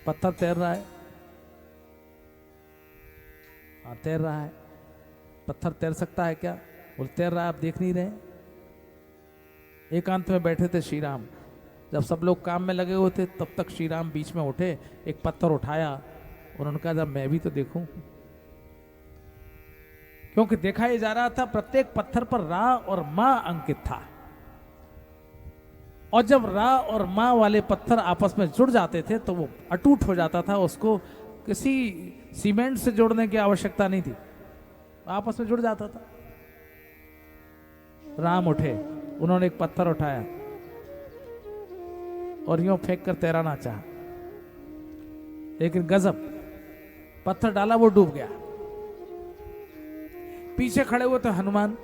पत्थर तैर रहा है, हाँ तैर रहा है। पत्थर तैर सकता है क्या? बोले तैर रहा है, आप देख नहीं रहे। एकांत में बैठे थे श्री राम, जब सब लोग काम में लगे हुए थे तब तक श्री राम बीच में उठे, एक पत्थर उठाया, उन्होंने कहा जब मैं भी तो देखूं, क्योंकि देखा ही जा रहा था प्रत्येक पत्थर पर रा और मां अंकित था, और जब रा और मां वाले पत्थर आपस में जुड़ जाते थे तो वो अटूट हो जाता था, उसको किसी सीमेंट से जोड़ने की आवश्यकता नहीं थी, आपस में जुड़ जाता था। राम उठे, उन्होंने एक पत्थर उठाया और यूं फेंक कर तैराना चाहा, लेकिन गजब, पत्थर डाला वो डूब गया। पीछे खड़े हुए तो हनुमान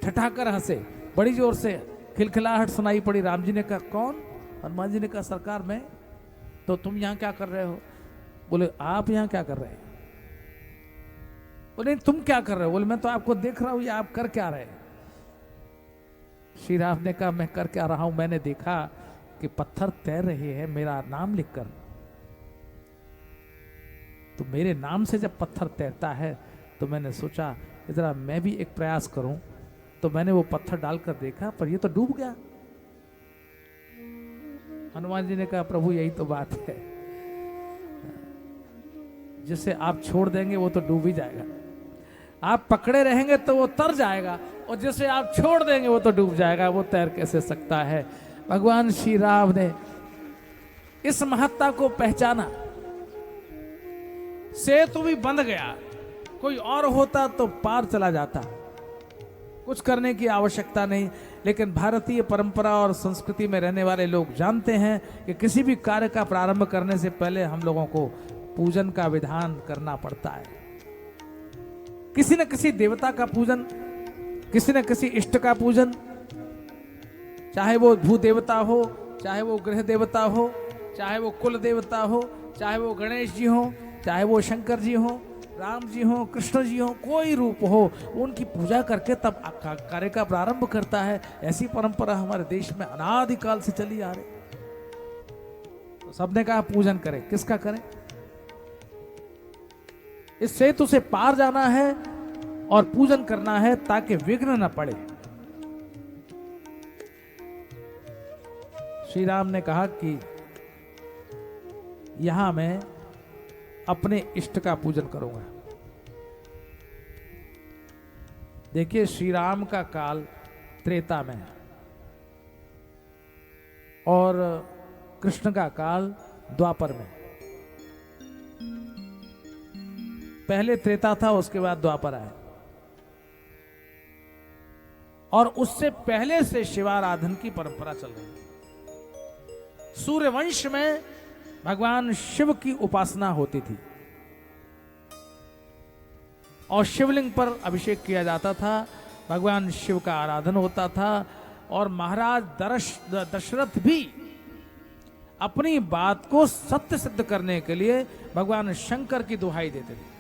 ठठाकर हंसे, बड़ी जोर से खिलखिलाहट सुनाई पड़ी। राम जी ने कहा कौन? हनुमान जी ने कहा सरकार मैं। तो तुम यहां क्या कर रहे हो? बोले आप यहां क्या कर रहे हैं? बोले तुम क्या कर रहे हो? बोले मैं तो आपको देख रहा हूं, ये आप कर क्या रहे हैं? श्री राम ने कहा मैं कर क्या रहा हूं, मैंने देखा कि पत्थर तैर रहे हैं मेरा नाम लिखकर, तो मेरे नाम से जब पत्थर तैरता है तो मैंने सोचा जरा मैं भी एक प्रयास करूं, तो मैंने वो पत्थर डालकर देखा पर ये तो डूब गया। हनुमान जी ने कहा प्रभु यही तो बात है, जिसे आप छोड़ देंगे वो तो डूब ही जाएगा, आप पकड़े रहेंगे तो वो तर जाएगा, और जिसे आप छोड़ देंगे वो तो डूब जाएगा, वो तैर कैसे सकता है। भगवान श्री राम ने इस महत्ता को पहचाना। सेतु भी बंध गया, कोई और होता तो पार चला जाता, कुछ करने की आवश्यकता नहीं। लेकिन भारतीय परंपरा और संस्कृति में रहने वाले लोग जानते हैं कि किसी भी कार्य का प्रारंभ करने से पहले हम लोगों को पूजन का विधान करना पड़ता है। किसी न किसी देवता का पूजन, किसी न किसी इष्ट का पूजन, चाहे वो भू देवता हो, चाहे वो गृह देवता हो, चाहे वो कुल देवता हो, चाहे वो गणेश जी हो, चाहे वो शंकर जी हो, राम जी हो, कृष्ण जी हो, कोई रूप हो, उनकी पूजा करके तब कार्य का प्रारंभ करता है। ऐसी परंपरा हमारे देश में अनादिकाल से चली आ रही। तो सबने कहा पूजन करें, किसका करें? इस सेतु से पार जाना है और पूजन करना है ताकि विघ्न न पड़े। श्री राम ने कहा कि यहां मैं अपने इष्ट का पूजन करूंगा। देखिए श्री राम का काल त्रेता में है और कृष्ण का काल द्वापर में। पहले त्रेता था, उसके बाद द्वापर आया, और उससे पहले से शिवाराधन की परंपरा चल रही है। सूर्यवंश में भगवान शिव की उपासना होती थी और शिवलिंग पर अभिषेक किया जाता था, भगवान शिव का आराधन होता था, और महाराज दशरथ भी अपनी बात को सत्य सिद्ध करने के लिए भगवान शंकर की दुहाई देते थे।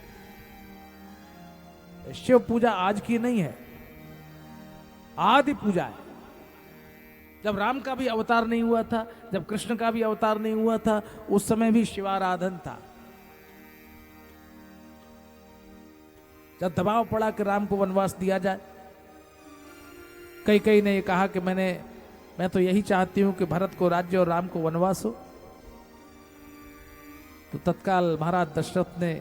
शिव पूजा आज की नहीं है, आदि पूजा है। जब राम का भी अवतार नहीं हुआ था, जब कृष्ण का भी अवतार नहीं हुआ था, उस समय भी शिवाराधन था। जब दबाव पड़ा कि राम को वनवास दिया जाए, कई ने ये कहा कि मैं तो यही चाहती हूं कि भरत को राज्य और राम को वनवास हो, तो तत्काल महाराज दशरथ ने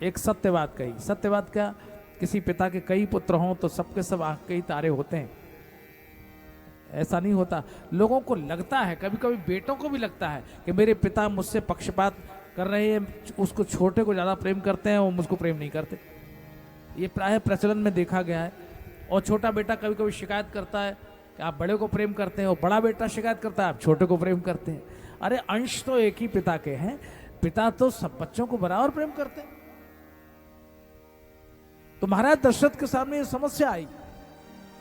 एक सत्य बात कही। सत्य बात क्या? किसी पिता के कई पुत्र हों तो सबके सब आंख के ही तारे होते हैं, ऐसा नहीं होता। लोगों को लगता है, कभी कभी बेटों को भी लगता है कि मेरे पिता मुझसे पक्षपात कर रहे हैं, उसको छोटे को ज्यादा प्रेम करते हैं और मुझको प्रेम नहीं करते। ये प्राय प्रचलन में देखा गया है। और छोटा बेटा कभी कभी शिकायत करता है कि आप बड़े को प्रेम करते हैं, और बड़ा बेटा शिकायत करता है आप छोटे को प्रेम करते हैं। अरे अंश तो एक ही पिता के हैं, पिता तो सब बच्चों को बराबर प्रेम करते हैं। तो महाराज दशरथ के सामने ये समस्या आई,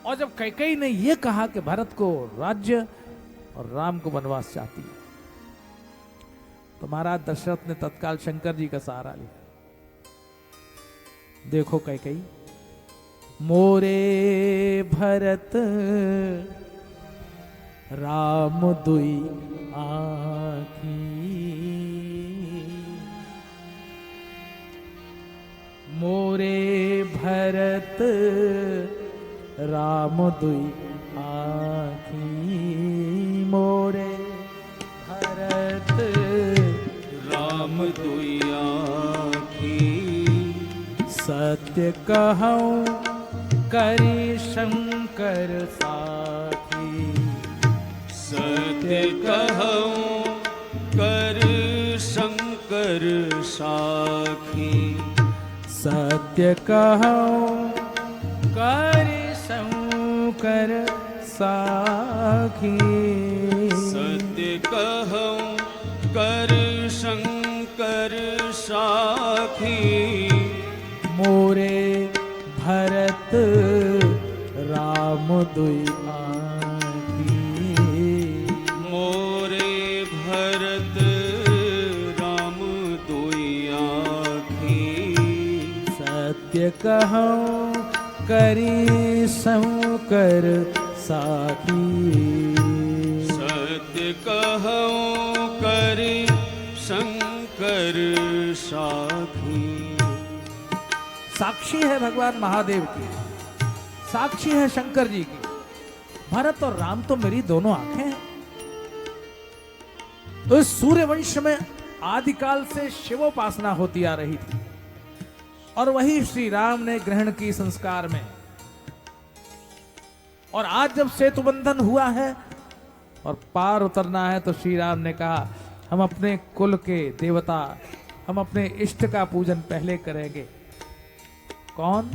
और जब कैकेयी ने यह कहा कि भरत को राज्य और राम को वनवास चाहती है, तो महाराज दशरथ ने तत्काल शंकर जी का सहारा लिया। देखो कैकेयी, मोरे भरत राम दुई आँखी, मोरे भरत राम दुई आँखी, मोरे भरत राम दुई आँखी, सत्य कहूँ करी शंकर साखी। सत्य कहूँ कर शंकर साखी। सत्य कहूँ करी शंकर साखी। सत्य कहूँ कर शंकर साखी। मोरे भरत राम दुई आँखी। मोरे भरत राम दुई आँखी। सत्य कहूँ करी शंकर साखी। सत्य कहूँ करी शंकर साखी। साक्षी है भगवान महादेव की, साक्षी है शंकर जी की। भरत और राम तो मेरी दोनों आंखें हैं। तो इस सूर्य वंश में आदिकाल से शिवोपासना होती आ रही थी और वही श्री राम ने ग्रहण की संस्कार में। और आज जब सेतु बंधन हुआ है और पार उतरना है तो श्री राम ने कहा हम अपने कुल के देवता, हम अपने इष्ट का पूजन पहले करेंगे। कौन?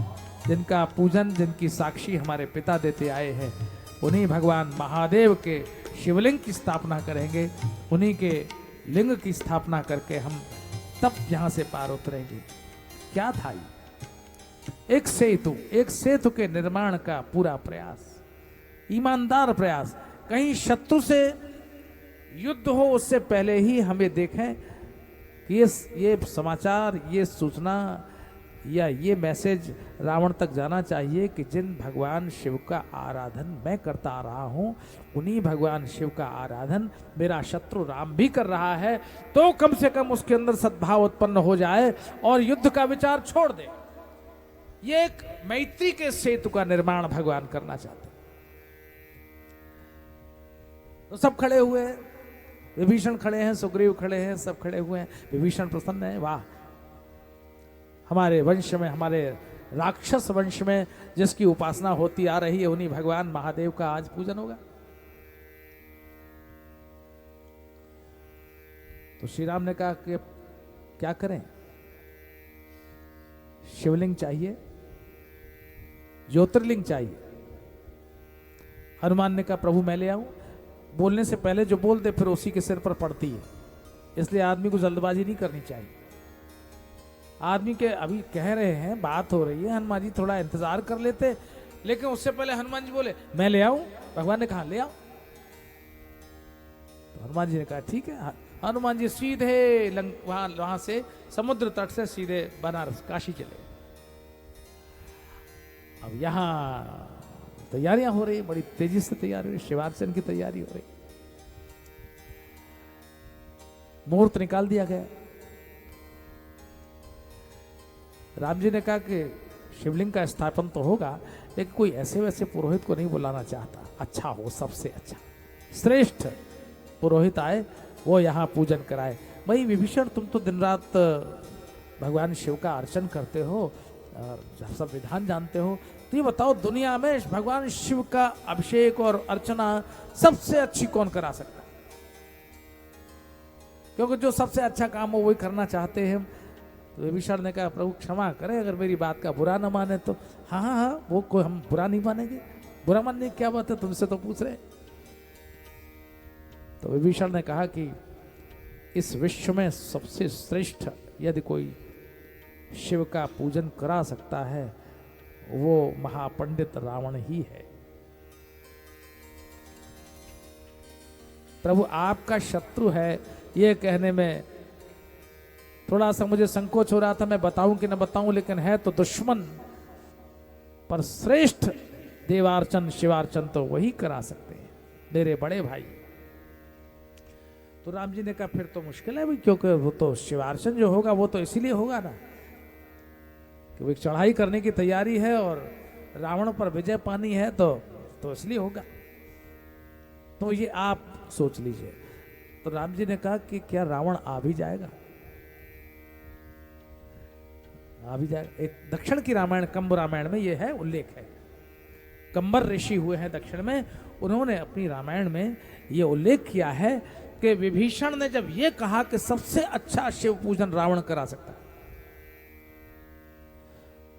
जिनका पूजन, जिनकी साक्षी हमारे पिता देते आए हैं, उन्हीं भगवान महादेव के शिवलिंग की स्थापना करेंगे। उन्हीं के लिंग की स्थापना करके हम तब यहां से पार उतरेंगे। क्या था ये? एक सेतु के निर्माण का पूरा प्रयास, ईमानदार प्रयास। कहीं शत्रु से युद्ध हो उससे पहले ही हमें देखें कि ये समाचार, ये सूचना या ये मैसेज रावण तक जाना चाहिए कि जिन भगवान शिव का आराधन मैं करता आ रहा हूं, उन्हीं भगवान शिव का आराधन मेरा शत्रु राम भी कर रहा है। तो कम से कम उसके अंदर सद्भाव उत्पन्न हो जाए और युद्ध का विचार छोड़ दे। ये एक मैत्री के सेतु का निर्माण भगवान करना चाहते। तो सब खड़े हुए हैं, विभीषण खड़े हैं, सुग्रीव खड़े हैं, सब खड़े हुए हैं। विभीषण प्रसन्न है, वाह, हमारे वंश में, हमारे राक्षस वंश में जिसकी उपासना होती आ रही है, उन्हीं भगवान महादेव का आज पूजन होगा। तो श्री राम ने कहा कि क्या करें? शिवलिंग चाहिए, ज्योतिर्लिंग चाहिए। हनुमान ने कहा प्रभु मैं ले आऊं। बोलने से पहले जो बोल दे फिर उसी के सिर पर पड़ती है, इसलिए आदमी को जल्दबाजी नहीं करनी चाहिए। आदमी के अभी कह रहे हैं, बात हो रही है, हनुमान जी थोड़ा इंतजार कर लेते, लेकिन उससे पहले हनुमान जी बोले मैं ले आऊं। भगवान ने कहा ले आओ। तो हनुमान जी ने कहा ठीक है। हनुमान जी सीधे वहां से समुद्र तट से सीधे बनारस काशी चले। अब यहां तैयारियां हो रही, बड़ी तेजी से तैयारी हो रही, शिवार्चन की तैयारी हो रही। मुहूर्त निकाल दिया गया। राम जी ने कहा कि शिवलिंग का स्थापन तो होगा, लेकिन कोई ऐसे वैसे पुरोहित को नहीं बुलाना चाहता। अच्छा हो, सबसे अच्छा श्रेष्ठ पुरोहित आए, वो यहाँ पूजन कराए। भाई विभीषण, तुम तो दिन रात भगवान शिव का अर्चन करते हो और सब विधान जानते हो, तो ये बताओ दुनिया में भगवान शिव का अभिषेक और अर्चना सबसे अच्छी कौन करा सकता है? क्योंकि जो सबसे अच्छा काम हो वही करना चाहते हैं। तो विभीषण ने कहा प्रभु क्षमा करें अगर मेरी बात का बुरा न माने तो। हाँ हाँ हाँ, वो कोई हम बुरा नहीं मानेंगे। बुरा मानने की क्या बात है, तुमसे तो पूछ रहे। तो विभीषण ने कहा कि इस विश्व में सबसे श्रेष्ठ यदि कोई शिव का पूजन करा सकता है, वो महापंडित रावण ही है। प्रभु आपका शत्रु है, ये कहने में थोड़ा सा मुझे संकोच हो रहा था, मैं बताऊं कि न बताऊं, लेकिन है तो दुश्मन, पर श्रेष्ठ देवार्चन शिवार्चन तो वही करा सकते हैं, मेरे बड़े भाई। तो राम जी ने कहा फिर तो मुश्किल है भाई, क्योंकि वो तो शिवार्चन जो होगा वो तो इसीलिए होगा ना कि वो चढ़ाई करने की तैयारी है और रावण पर विजय पानी है, तो इसलिए होगा। तो ये आप सोच लीजिए। तो राम जी ने कहा कि क्या रावण आ भी जाएगा? आ भी जाएगा। एक दक्षिण की रामायण, कंब रामायण में यह है उल्लेख है। कंबर ऋषि हुए हैं दक्षिण में, उन्होंने अपनी रामायण में यह उल्लेख किया है कि विभीषण ने जब यह कहा कि सबसे अच्छा शिव पूजन रावण करा सकता है,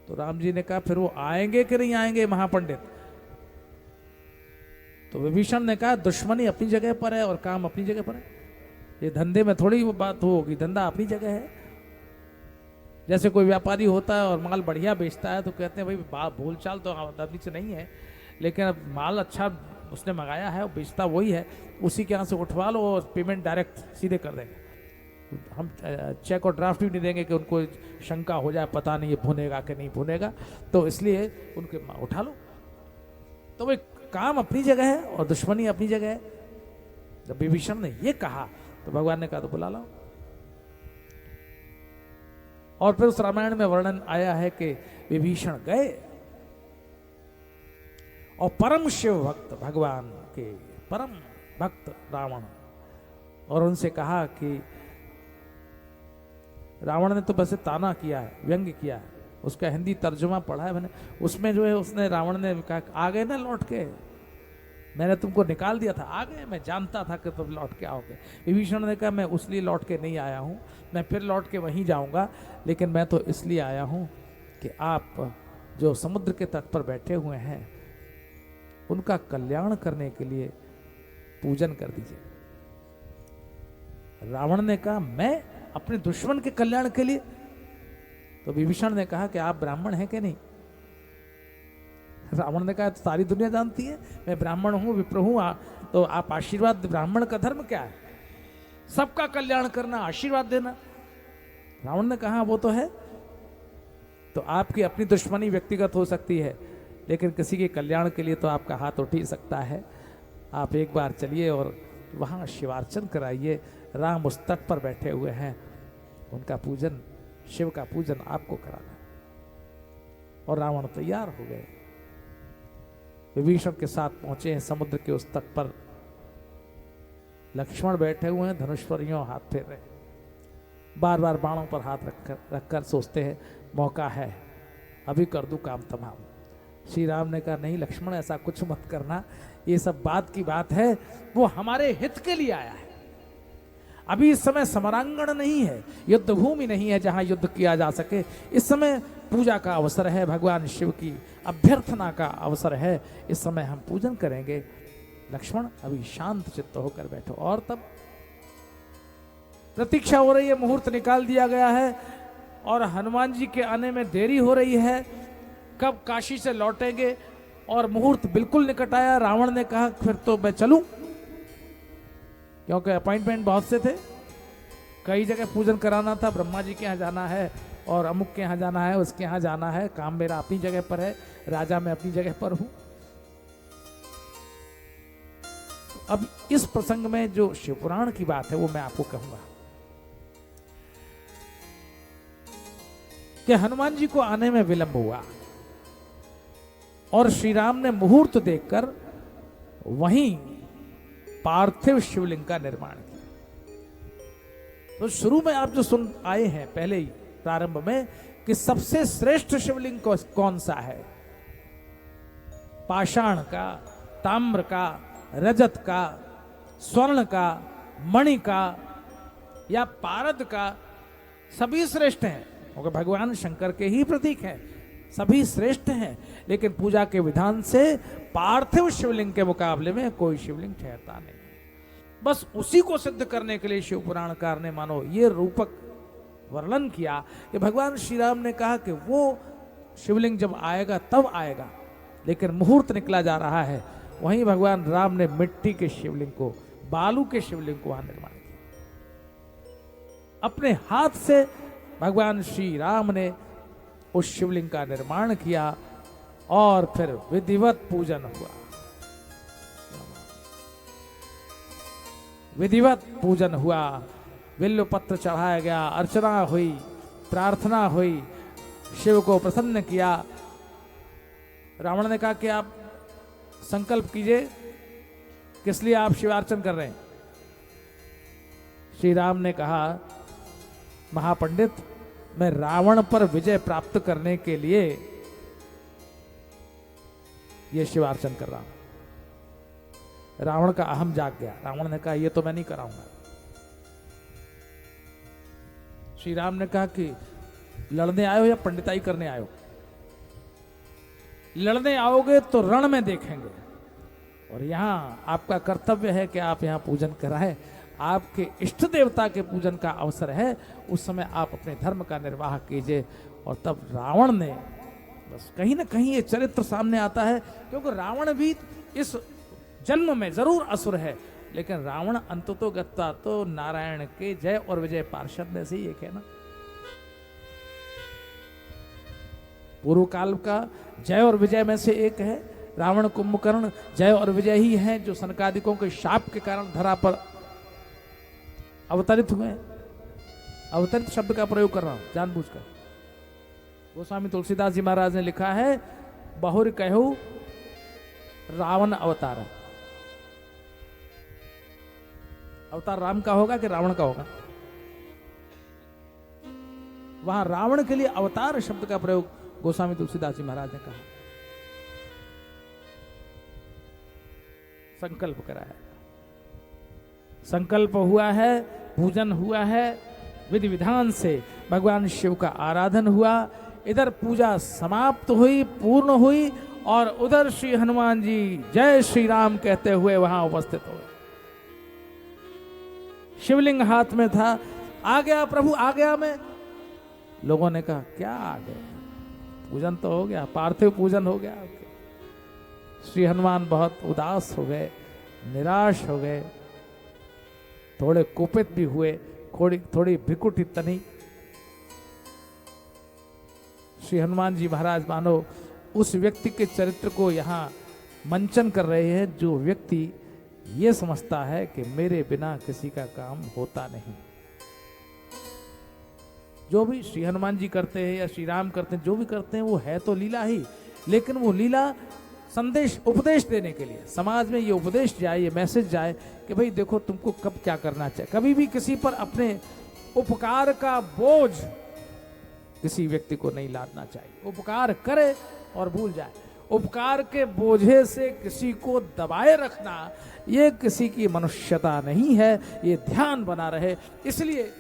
तो राम जी ने कहा फिर वो आएंगे कि नहीं आएंगे महापंडित? तो विभीषण ने कहा दुश्मनी अपनी जगह पर है और काम अपनी जगह पर है। ये धंधे में थोड़ी वो बात होगी, धंधा अपनी जगह है। जैसे कोई व्यापारी होता है और माल बढ़िया बेचता है तो कहते हैं भाई बोलचाल तो आदमी से नहीं है, लेकिन अब माल अच्छा उसने मंगाया है और बेचता वही है, उसी के यहाँ से उठवा लो और पेमेंट डायरेक्ट सीधे कर देंगे। हम चेक और ड्राफ्ट भी नहीं देंगे कि उनको शंका हो जाए पता नहीं ये भुनेगा कि नहीं भुनेगा, तो इसलिए उनके उठा लो। तो भाई काम अपनी जगह है और दुश्मनी अपनी जगह है। जब विभीषण ने ये कहा तो भगवान ने कहा तो बुला लाओ। और फिर उस रामायण में वर्णन आया है कि विभीषण गए और परम शिव भक्त भगवान के परम भक्त रावण, और उनसे कहा कि रावण ने तो वैसे ताना किया है, व्यंग किया है, उसका हिंदी तर्जुमा पढ़ा है मैंने, उसमें जो है उसने रावण ने कहा आ गए ना लौट के, मैंने तुमको निकाल दिया था, आ गए, मैं जानता था कि तुम लौट के आओगे। विभीषण ने कहा मैं उस लिए लौट के नहीं आया हूं, मैं फिर लौट के वहीं जाऊंगा, लेकिन मैं तो इसलिए आया हूं कि आप जो समुद्र के तट पर बैठे हुए हैं उनका कल्याण करने के लिए पूजन कर दीजिए। रावण ने कहा मैं अपने दुश्मन के कल्याण के लिए? तो विभीषण ने कहा कि आप ब्राह्मण हैं कि नहीं? रावण ने कहा तो सारी दुनिया जानती है मैं ब्राह्मण हूं, विप्र हूं, तो आप आशीर्वाद, ब्राह्मण का धर्म क्या है? सबका कल्याण करना, आशीर्वाद देना। रावण ने कहा वो तो है, तो आपकी अपनी दुश्मनी व्यक्तिगत हो सकती है, लेकिन किसी के कल्याण के लिए तो आपका हाथ उठ ही सकता है। आप एक बार चलिए और वहां शिवार्चन कराइए, राम उस तट पर बैठे हुए हैं, उनका पूजन, शिव का पूजन आपको कराना। और रावण तैयार हो गए, विभीषण के साथ पहुंचे हैं समुद्र के उस तट पर। लक्ष्मण बैठे हुए हैं, धनुष पर यूं हाथ फेर रहे, बार बार बाणों पर हाथ रखकर सोचते हैं मौका है, अभी कर दूं काम तमाम। श्री राम ने कहा नहीं लक्ष्मण ऐसा कुछ मत करना, ये सब बात की बात है, वो हमारे हित के लिए आया है। अभी इस समय समरांगण नहीं है, युद्ध भूमि नहीं है जहां युद्ध किया जा सके। इस समय पूजा का अवसर है, भगवान शिव की अभ्यर्थना का अवसर है, इस समय हम पूजन करेंगे। लक्ष्मण अभी शांत चित्त होकर बैठो। और तब प्रतीक्षा हो रही है, मुहूर्त निकाल दिया गया है और हनुमान जी के आने में देरी हो रही है, कब काशी से लौटेंगे, और मुहूर्त बिल्कुल निकट आया। रावण ने कहा फिर तो मैं चलूं, क्योंकि अपॉइंटमेंट बहुत से थे, कई जगह पूजन कराना था, ब्रह्मा जी के यहाँ जाना है और अमुक के यहाँ जाना है, उसके यहाँ जाना है, काम मेरा अपनी जगह पर है, राजा मैं अपनी जगह पर हूं। अब इस प्रसंग में जो शिवपुराण की बात है वो मैं आपको कहूंगा कि हनुमान जी को आने में विलंब हुआ और श्री राम ने मुहूर्त देखकर वहीं पार्थिव शिवलिंग का निर्माण किया। तो शुरू में आप जो सुन आए हैं पहले ही प्रारंभ में कि सबसे श्रेष्ठ शिवलिंग कौन सा है, पाषाण का, ताम्र का, रजत का, स्वर्ण का, मणि का या पारद का, सभी श्रेष्ठ हैं, क्योंकि भगवान शंकर के ही प्रतीक हैं, सभी श्रेष्ठ हैं। लेकिन पूजा के विधान से पार्थिव शिवलिंग के मुकाबले में कोई शिवलिंग ठहरता नहीं। बस उसी को सिद्ध करने के लिए शिव पुराणकार ने मानो ये रूपक वर्णन किया कि भगवान श्री राम ने कहा कि वो शिवलिंग जब आएगा तब आएगा, लेकिन मुहूर्त निकला जा रहा है। वहीं भगवान राम ने मिट्टी के शिवलिंग को, बालू के शिवलिंग को वहां निर्माण किया। अपने हाथ से भगवान श्री राम ने उस शिवलिंग का निर्माण किया और फिर विधिवत पूजन हुआ। विधिवत पूजन हुआ, बिल्व पत्र चढ़ाया गया, अर्चना हुई, प्रार्थना हुई, शिव को प्रसन्न किया। रावण ने कहा कि आप संकल्प कीजिए किस लिए आप शिवार्चन कर रहे हैं? श्री राम ने कहा, महापंडित, मैं रावण पर विजय प्राप्त करने के लिए यह शिवार्चन कर रहा हूं। रावण का अहम जाग गया। रावण ने कहा, यह तो मैं नहीं कराऊंगा। श्री राम ने कहा कि लड़ने आए हो या पंडिताई करने आए हो? लड़ने आओगे तो रण में देखेंगे, और यहां आपका कर्तव्य है कि आप यहां पूजन कराएं। आपके इष्ट देवता के पूजन का अवसर है, उस समय आप अपने धर्म का निर्वाह कीजिए। और तब रावण ने, बस कहीं ना कहीं ये चरित्र सामने आता है, क्योंकि रावण भी इस जन्म में जरूर असुर है, लेकिन रावण अंततोगत्वा तो नारायण के जय और विजय पार्षद में से ही एक है ना। पूर्व काल का जय और विजय में से एक है रावण। कुंभकर्ण जय और विजय ही हैं जो सनकादिकों के शाप के कारण धरा पर अवतरित हुए। अवतरित शब्द का प्रयोग कर रहा हूं जानबूझकर। गोस्वामी तुलसीदास जी महाराज ने लिखा है, बहुर कहू रावण अवतार। अवतार राम का होगा कि रावण का होगा? वहां रावण के लिए अवतार शब्द का प्रयोग गोस्वामी तुलसीदास जी महाराज ने कहा। संकल्प कराया, संकल्प हुआ है, पूजन हुआ है, विधि विधान से भगवान शिव का आराधन हुआ। इधर पूजा समाप्त हुई, पूर्ण हुई, और उधर श्री हनुमान जी जय श्री राम कहते हुए वहां उपस्थित हुए। शिवलिंग हाथ में था। आ गया प्रभु, आ गया मैं। लोगों ने कहा, क्या आ गया? पूजन तो हो गया, पार्थिव पूजन हो गया। श्री हनुमान बहुत उदास हो गए, निराश हो गए, थोड़े कुपित भी हुए, थोड़ी भिकुटी तनी। श्री हनुमान जी महाराज मानो उस व्यक्ति के चरित्र को यहां मंचन कर रहे हैं जो व्यक्ति ये समझता है कि मेरे बिना किसी का काम होता नहीं। जो भी श्री हनुमान जी करते हैं या श्री राम करते हैं, जो भी करते हैं वो है तो लीला ही, लेकिन वो लीला संदेश उपदेश देने के लिए, समाज में ये उपदेश जाए, ये मैसेज जाए कि भाई देखो तुमको कब क्या करना चाहिए। कभी भी किसी पर अपने उपकार का बोझ किसी व्यक्ति को नहीं लादना चाहिए। उपकार करे और भूल जाए। उपकार के बोझे से किसी को दबाए रखना ये किसी की मनुष्यता नहीं है, ये ध्यान बना रहे। इसलिए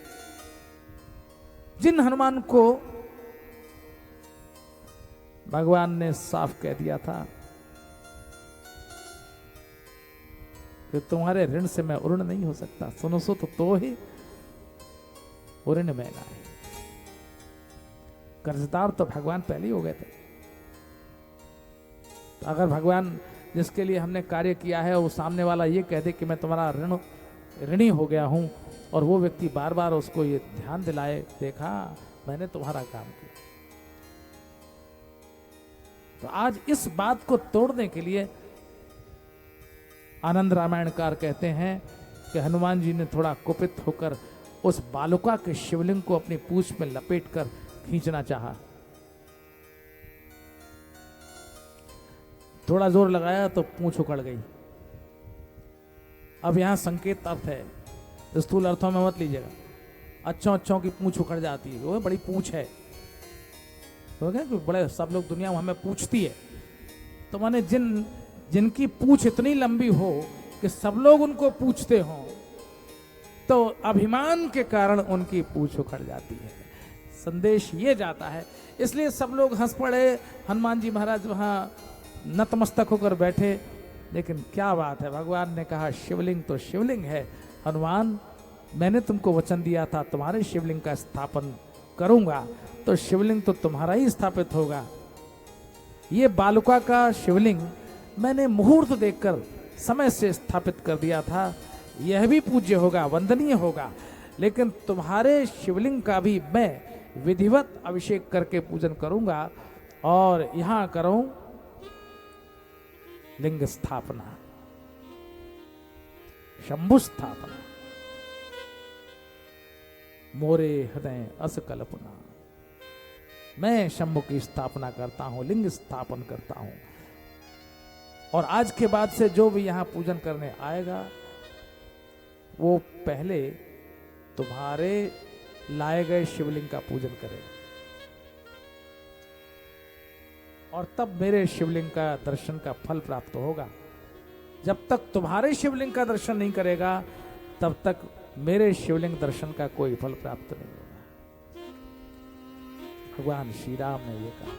जिन हनुमान को भगवान ने साफ कह दिया था कि तुम्हारे ऋण से मैं उऋण नहीं हो सकता, सुनो सो तो ही ऋण में लाए। कर्जदार तो भगवान पहले ही हो गए थे। तो अगर भगवान जिसके लिए हमने कार्य किया है वो सामने वाला ये कह दे कि मैं तुम्हारा ऋणी हो गया हूं, और वो व्यक्ति बार बार उसको ये ध्यान दिलाए, देखा मैंने तुम्हारा काम किया, तो आज इस बात को तोड़ने के लिए आनंद रामायणकार कहते हैं कि हनुमान जी ने थोड़ा कुपित होकर उस बालुका के शिवलिंग को अपनी पूंछ में लपेटकर खींचना चाहा। थोड़ा जोर लगाया तो पूंछ उखड़ गई। अब यहां संकेत अर्थ है, स्थूल अर्थों में मत लीजिएगा। अच्छों की पूंछ उखड़ जाती है, वो बड़ी पूंछ है, तो क्या बड़े सब लोग दुनिया में हमें पूछती है, तो माने जिनकी पूंछ इतनी लंबी हो कि सब लोग उनको पूछते हो, तो अभिमान के कारण उनकी पूंछ उखड़ जाती है। संदेश ये जाता है, इसलिए सब लोग हंस पड़े। हनुमान जी महाराज वहां नतमस्तक होकर बैठे। लेकिन क्या बात है, भगवान ने कहा शिवलिंग तो शिवलिंग है। हनुमान, मैंने तुमको वचन दिया था तुम्हारे शिवलिंग का स्थापन करूंगा, तो शिवलिंग तो तुम्हारा ही स्थापित होगा। ये बालुका का शिवलिंग मैंने मुहूर्त देखकर समय से स्थापित कर दिया था। यह भी पूज्य होगा, वंदनीय होगा, लेकिन तुम्हारे शिवलिंग का भी मैं विधिवत अभिषेक करके पूजन करूंगा। और यहां करूं लिंग स्थापना, शंभु स्थापना, मोरे हृदय अस कल्पना। मैं शंभु की स्थापना करता हूं, लिंग स्थापन करता हूं। और आज के बाद से जो भी यहाँ पूजन करने आएगा वो पहले तुम्हारे लाए गए शिवलिंग का पूजन करेगा और तब मेरे शिवलिंग का दर्शन का फल प्राप्त होगा। जब तक तुम्हारे शिवलिंग का दर्शन नहीं करेगा तब तक मेरे शिवलिंग दर्शन का कोई फल प्राप्त नहीं होगा। भगवान श्री राम ने ये कहा।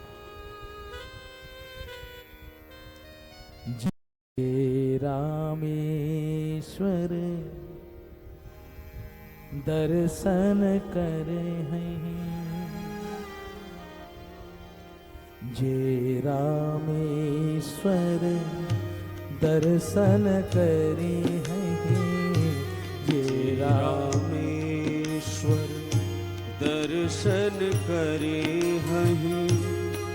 जय रामेश्वर दर्शन करे हैं, जय रामेश्वर दर्शन करे हैं, जय रामेश्वर दर्शन करे हैं।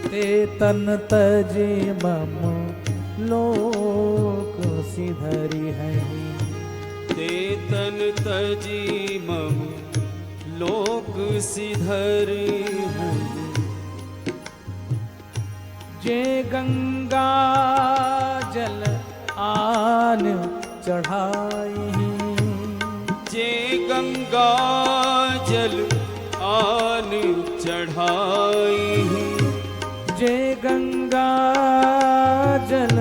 ते तन तजे मम लोक सिधरि हैं, ते तन तजी मम लोक सिधरि हैं। जे गंगा जल आन चढ़ाई, जे गंगा जल आन चढ़ाई, जे गंगा जल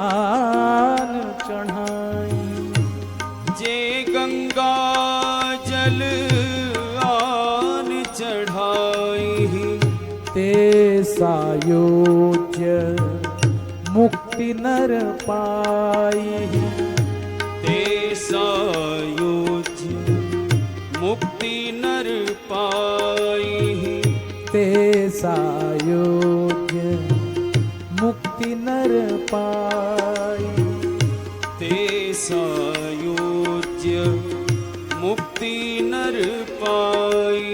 आन चढ़ाई, जे गंगा जल आन चढ़ाई। ते सायोज्य मुक्ति नर पाई, ते सायोज्य मुक्ति नर पाई, ते सायोज्य मुक्ति नर पाई, ते सायोज्य मुक्ति नर पाई।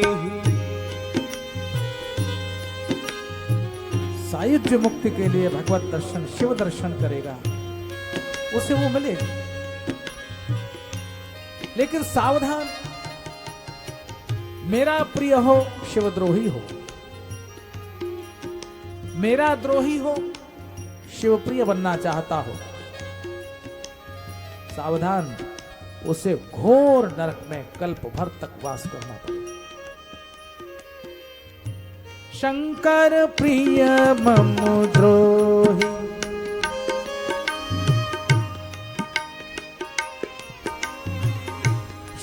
सायुज्य मुक्ति के लिए भगवत दर्शन शिव दर्शन करेगा उसे वो मिलेगा। लेकिन सावधान, मेरा प्रिय हो शिवद्रोही हो, मेरा द्रोही हो शिव प्रिय बनना चाहता हो, सावधान, उसे घोर नरक में कल्प भर तक वास करना पड़ेगा। शंकर प्रिय मम द्रोही,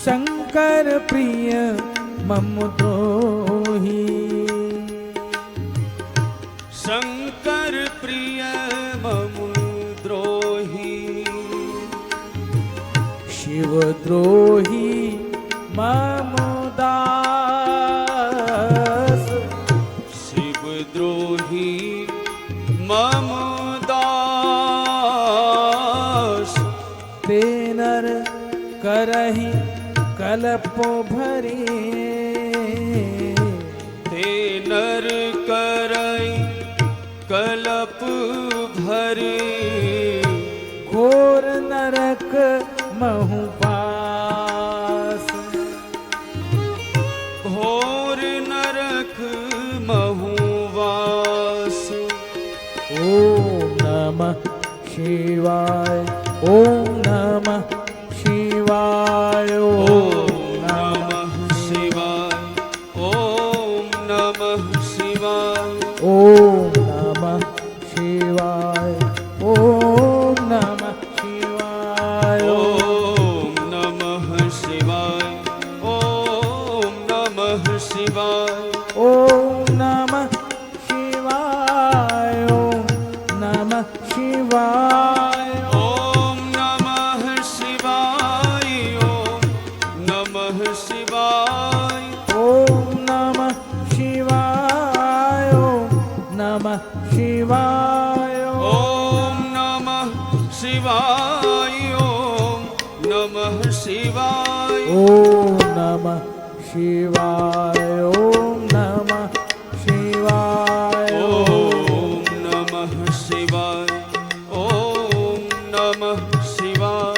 शंकर प्रिय मम द्रोही, शंकर प्रिय मम द्रोही, शिव द्रोही मम दास, शिव द्रोही मम दास। ते नर करहि कल्प भरी, ते नर करई कल्प भरे, घोर नरक महु पास, घोर नरक महु वास। ओम नमः शिवाय, ओम नमः शिवाय, ओम नमः शिवाय, ओम नमः शिवाय, ओम नमः शिवाय, ओम नमः शिवाय, ओम नमः शिवाय, ओम नमः शिवाय, ओम नमः शिवाय, ओम नमः शिवाय, ओम नमः शिवाय, ओम नमः शिवाय, ओम नमः शिवाय, ओम नमः शिवाय, ओम नमः शिवाय, ओम नमः शिवाय, ओम नमः शिवाय, ओम नमः शिवाय, ओम नमः शिवाय, ओम नमः शिवाय।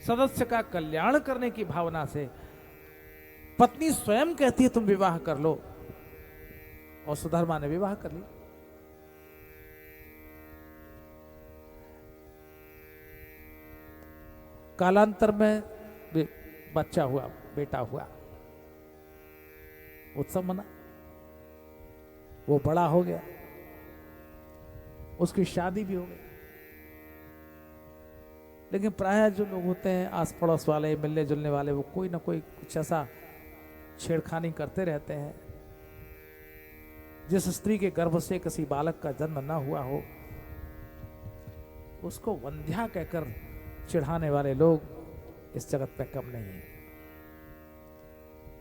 सदस्य का कल्याण करने की भावना से पत्नी स्वयं कहती है तुम विवाह कर लो, और सुधर्मा ने विवाह कर ली। कालांतर में बच्चा हुआ, बेटा हुआ, उत्सव मना, वो बड़ा हो गया, उसकी शादी भी हो गई। लेकिन प्रायः जो लोग होते हैं आस पड़ोस वाले, मिलने जुलने वाले, वो कोई ना कोई कुछ ऐसा छेड़खानी करते रहते हैं। जिस स्त्री के गर्भ से किसी बालक का जन्म न हुआ हो, उसको वंध्या कहकर चिढ़ाने वाले लोग इस जगत में कम नहीं है।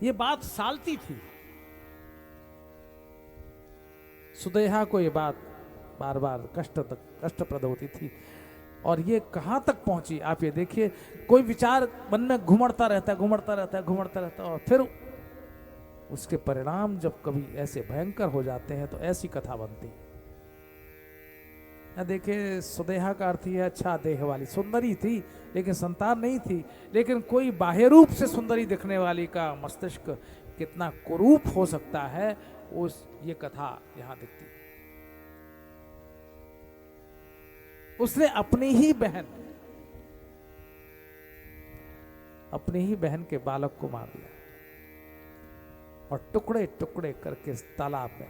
ये बात सालती थी, सुदेहा को ये बात बार बार कष्टप्रद होती थी। और ये कहां तक पहुंची आप ये देखिए, कोई विचार मन में घुमड़ता रहता है, और फिर उसके परिणाम जब कभी ऐसे भयंकर हो जाते हैं तो ऐसी कथा बनती है। देखिए, सुदेहा का अर्थ यह अच्छा देह वाली, सुंदरी थी लेकिन संतान नहीं थी। लेकिन कोई बाह्य रूप से सुंदरी दिखने वाली का मस्तिष्क कितना कुरूप हो सकता है, उस ये कथा यहां दिखती। उसने अपनी ही बहन के बालक को मार दिया और टुकड़े टुकड़े करके इस तालाब में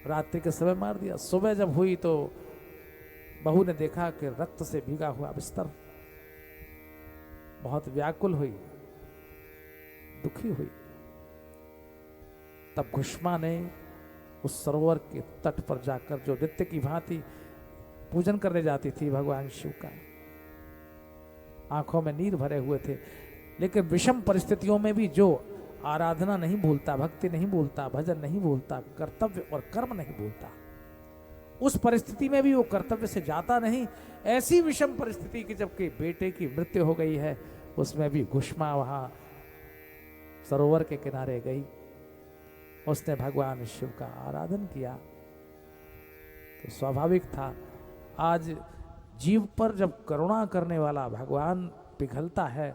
रात्रि के समय मार दिया। सुबह जब हुई तो बहू ने देखा कि रक्त से भीगा हुआ बिस्तर, बहुत व्याकुल हुई, दुखी हुई। तब घुष्मा ने उस सरोवर के तट पर जाकर, जो नित्य की भांति पूजन करने जाती थी भगवान शिव का, आंखों में नीर भरे हुए थे, लेकिन विषम परिस्थितियों में भी जो आराधना नहीं भूलता, भक्ति नहीं भूलता, भजन नहीं भूलता, कर्तव्य और कर्म नहीं भूलता, उस परिस्थिति में भी वो कर्तव्य से जाता नहीं। ऐसी विषम परिस्थिति की जबकि बेटे की मृत्यु हो गई है, उसमें भी घुष्मा वहां सरोवर के किनारे गई, उसने भगवान शिव का आराधन किया। तो स्वाभाविक था, आज जीव पर जब करुणा करने वाला भगवान पिघलता है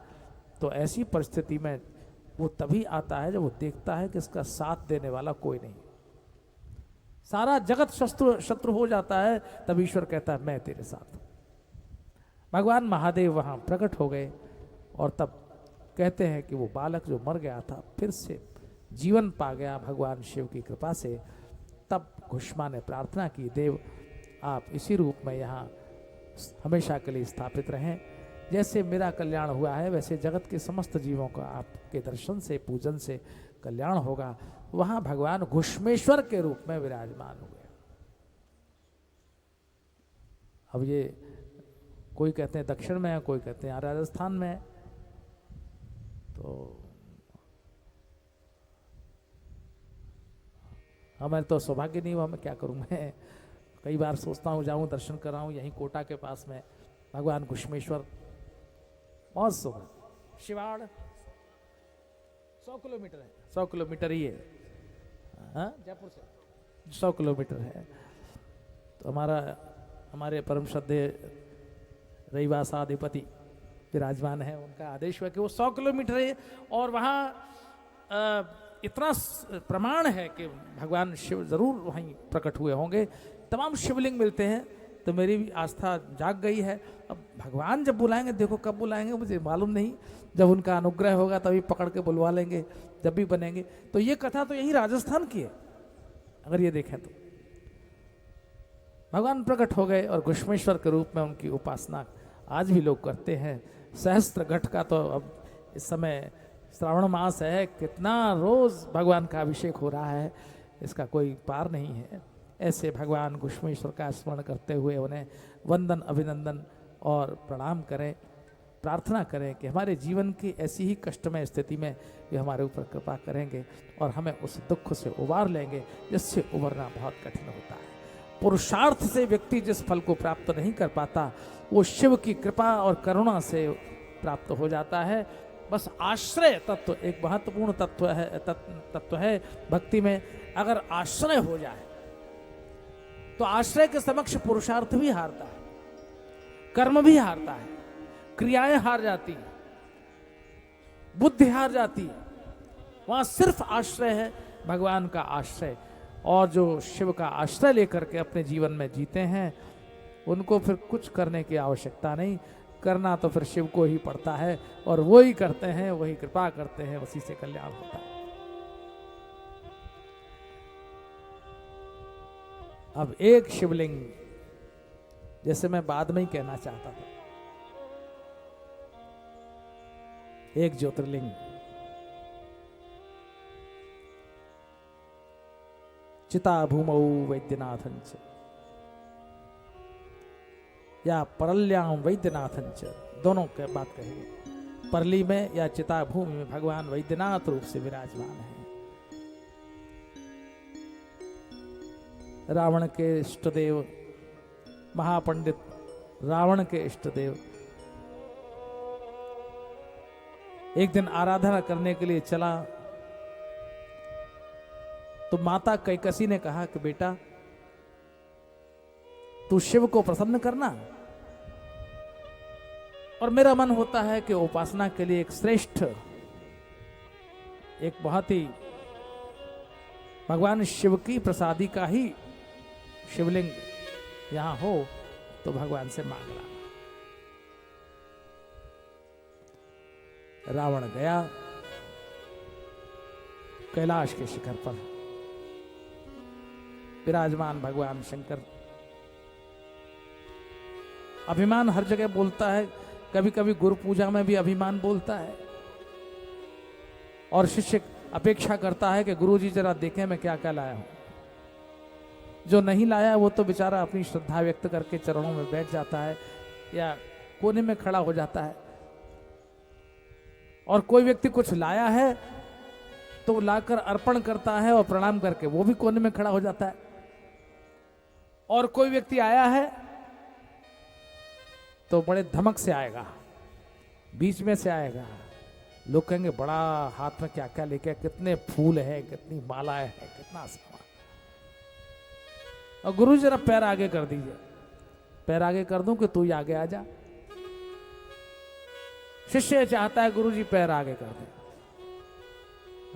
तो ऐसी परिस्थिति में वो तभी आता है जब वो देखता है कि इसका साथ देने वाला कोई नहीं, सारा जगत शत्रु हो जाता है, तब ईश्वर कहता है मैं तेरे साथ। भगवान महादेव वहां प्रकट हो गए और तब कहते हैं कि वो बालक जो मर गया था फिर से जीवन पा गया भगवान शिव की कृपा से। तब घुष्मा ने प्रार्थना की, देव आप इसी रूप में यहाँ हमेशा के लिए स्थापित रहें, जैसे मेरा कल्याण हुआ है वैसे जगत के समस्त जीवों का आपके दर्शन से, पूजन से कल्याण होगा। वहाँ भगवान घुष्मेश्वर के रूप में विराजमान हुए। अब ये कोई कहते हैं दक्षिण में है, कोई कहते हैं राजस्थान में है, तो हमें तो सौभाग्य नहीं हुआ, मैं क्या करूं। मैं कई बार सोचता हूँ जाऊं दर्शन कर रहा हूँ, यहीं कोटा के पास में भगवान घुष्मेश्वर, बहुत सुंदर शिवाड़ 100 किलोमीटर है, 100 किलोमीटर ही है, हाँ जयपुर से 100 किलोमीटर है। तो हमारे परम श्रद्धेय रविवासाधिपति विराजमान है, उनका आदेश हुआ कि वो 100 किलोमीटर है। और वहाँ इतना प्रमाण है कि भगवान शिव जरूर वहीं प्रकट हुए होंगे, तमाम शिवलिंग मिलते हैं। तो मेरी भी आस्था जाग गई है। अब भगवान जब बुलाएंगे, देखो कब बुलाएंगे मुझे मालूम नहीं, जब उनका अनुग्रह होगा तभी पकड़ के बुलवा लेंगे, जब भी बनेंगे। तो ये कथा तो यही राजस्थान की है, अगर ये देखें तो भगवान प्रकट हो गए और घुष्मेश्वर के रूप में उनकी उपासना आज भी लोग करते हैं। सहस्त्र घट का तो अब इस समय श्रावण मास है, कितना रोज भगवान का अभिषेक हो रहा है, इसका कोई पार नहीं है। ऐसे भगवान घुष्मेश्वर का स्मरण करते हुए उन्हें वंदन, अभिनंदन और प्रणाम करें, प्रार्थना करें कि हमारे जीवन की ऐसी ही कष्टमय स्थिति में वे हमारे ऊपर कृपा करेंगे और हमें उस दुख से उबार लेंगे जिससे उबरना बहुत कठिन होता है। पुरुषार्थ से व्यक्ति जिस फल को प्राप्त नहीं कर पाता, वो शिव की कृपा और करुणा से प्राप्त हो जाता है। बस आश्रय तत्व एक महत्वपूर्ण तत्व है भक्ति में। अगर आश्रय हो जाए तो आश्रय के समक्ष पुरुषार्थ भी हारता है। कर्म भी हारता है, क्रियाएं हार जाती हैं, बुद्धि हार जाती है। वहां सिर्फ आश्रय है भगवान का आश्रय। और जो शिव का आश्रय लेकर के अपने जीवन में जीते हैं, उनको फिर कुछ करने की आवश्यकता नहीं। करना तो फिर शिव को ही पड़ता है, और वो ही करते हैं, वही कृपा करते हैं, उसी से कल्याण होता है। अब एक शिवलिंग, जैसे मैं बाद में ही कहना चाहता था, एक ज्योतिर्लिंग चिता भूमौ वैद्यनाथंच या परल्याम वैद्यनाथंच, दोनों के बात कहेंगे। परली में या चिता भूमि में भगवान वैद्यनाथ रूप से विराजमान है। रावण के इष्टदेव, महापंडित रावण के इष्टदेव एक दिन आराधना करने के लिए चला, तो माता कैकसी ने कहा कि बेटा तू शिव को प्रसन्न करना, और मेरा मन होता है कि उपासना के लिए एक श्रेष्ठ, एक बहुत ही भगवान शिव की प्रसादी का ही शिवलिंग यहां हो, तो भगवान से मांग रहा। रावण गया कैलाश के शिखर पर, विराजमान भगवान शंकर। अभिमान हर जगह बोलता है, कभी कभी गुरु पूजा में भी अभिमान बोलता है, और शिष्य अपेक्षा करता है कि गुरुजी जरा देखें मैं क्या क्या लाया हूं। जो नहीं लाया वो तो बेचारा अपनी श्रद्धा व्यक्त करके चरणों में बैठ जाता है या कोने में खड़ा हो जाता है, और कोई व्यक्ति कुछ लाया है तो लाकर अर्पण करता है और प्रणाम करके वो भी कोने में खड़ा हो जाता है। और कोई व्यक्ति आया है तो बड़े धमक से आएगा, बीच में से आएगा, लोग कहेंगे बड़ा हाथ में क्या क्या लेके, कितने फूल है, कितनी मालाएं है, कितना सामान। और गुरु जरा पैर आगे कर दीजिए, पैर आगे कर दूं कि तू ही आगे आ जा। शिष्य चाहता है गुरु जी पैर आगे कर दे,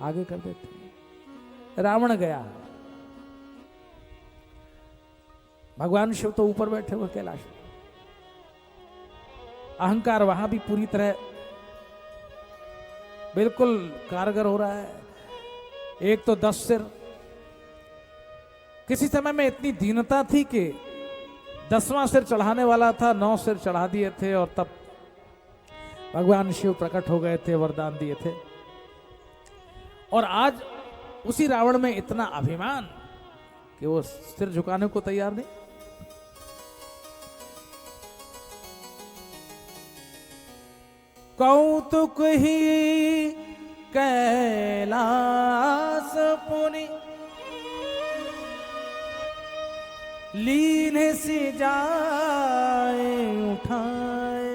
आगे कर देते। रावण गया, भगवान शिव तो ऊपर बैठे हुए कैलाश में, अहंकार वहां भी पूरी तरह बिल्कुल कारगर हो रहा है। एक तो 10 सिर, किसी समय में इतनी दीनता थी कि 10वां सिर चढ़ाने वाला था, 9 सिर चढ़ा दिए थे, और तब भगवान शिव प्रकट हो गए थे, वरदान दिए थे। और आज उसी रावण में इतना अभिमान कि वो सिर झुकाने को तैयार नहीं। कौतुक ही कैलास पुनि लीन से जाए उठाए,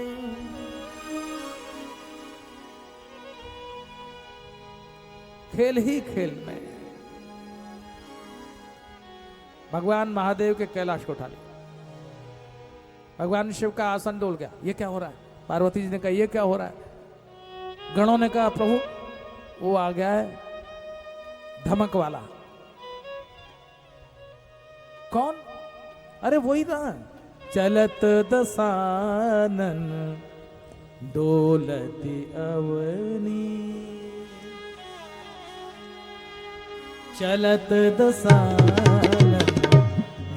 खेल ही खेल में भगवान महादेव के कैलाश को उठा लिया। भगवान शिव का आसन डोल गया, ये क्या हो रहा है? पार्वती जी ने कहा ये क्या हो रहा है? गणों ने कहा प्रभु वो आ गया है धमक वाला। कौन? अरे वही ना, चलत दसानन डोलती अवनी, चलत दसानन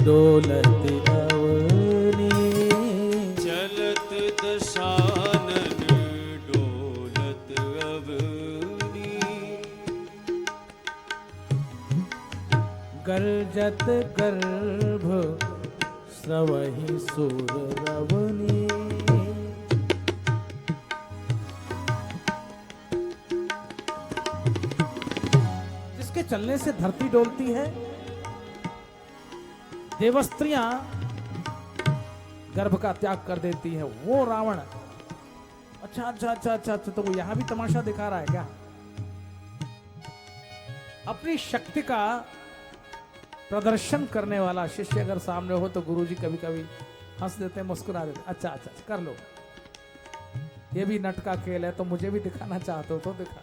डोलती अवनी, चलत दशानन डोलत अवनी, गर्जत गर्भ स्रवहि सुर रवनी। जिसके चलने से धरती डोलती है, देवस्त्रियां गर्भ का त्याग कर देती हैं, वो रावण। अच्छा अच्छा अच्छा अच्छा अच्छा, तो वो यहां भी तमाशा दिखा रहा है क्या? अपनी शक्ति का प्रदर्शन करने वाला शिष्य अगर सामने हो तो गुरुजी कभी कभी हंस देते हैं, मुस्कुरा देते, अच्छा अच्छा कर लो, ये भी नट का खेल है, तो मुझे भी दिखाना चाहते हो तो दिखा।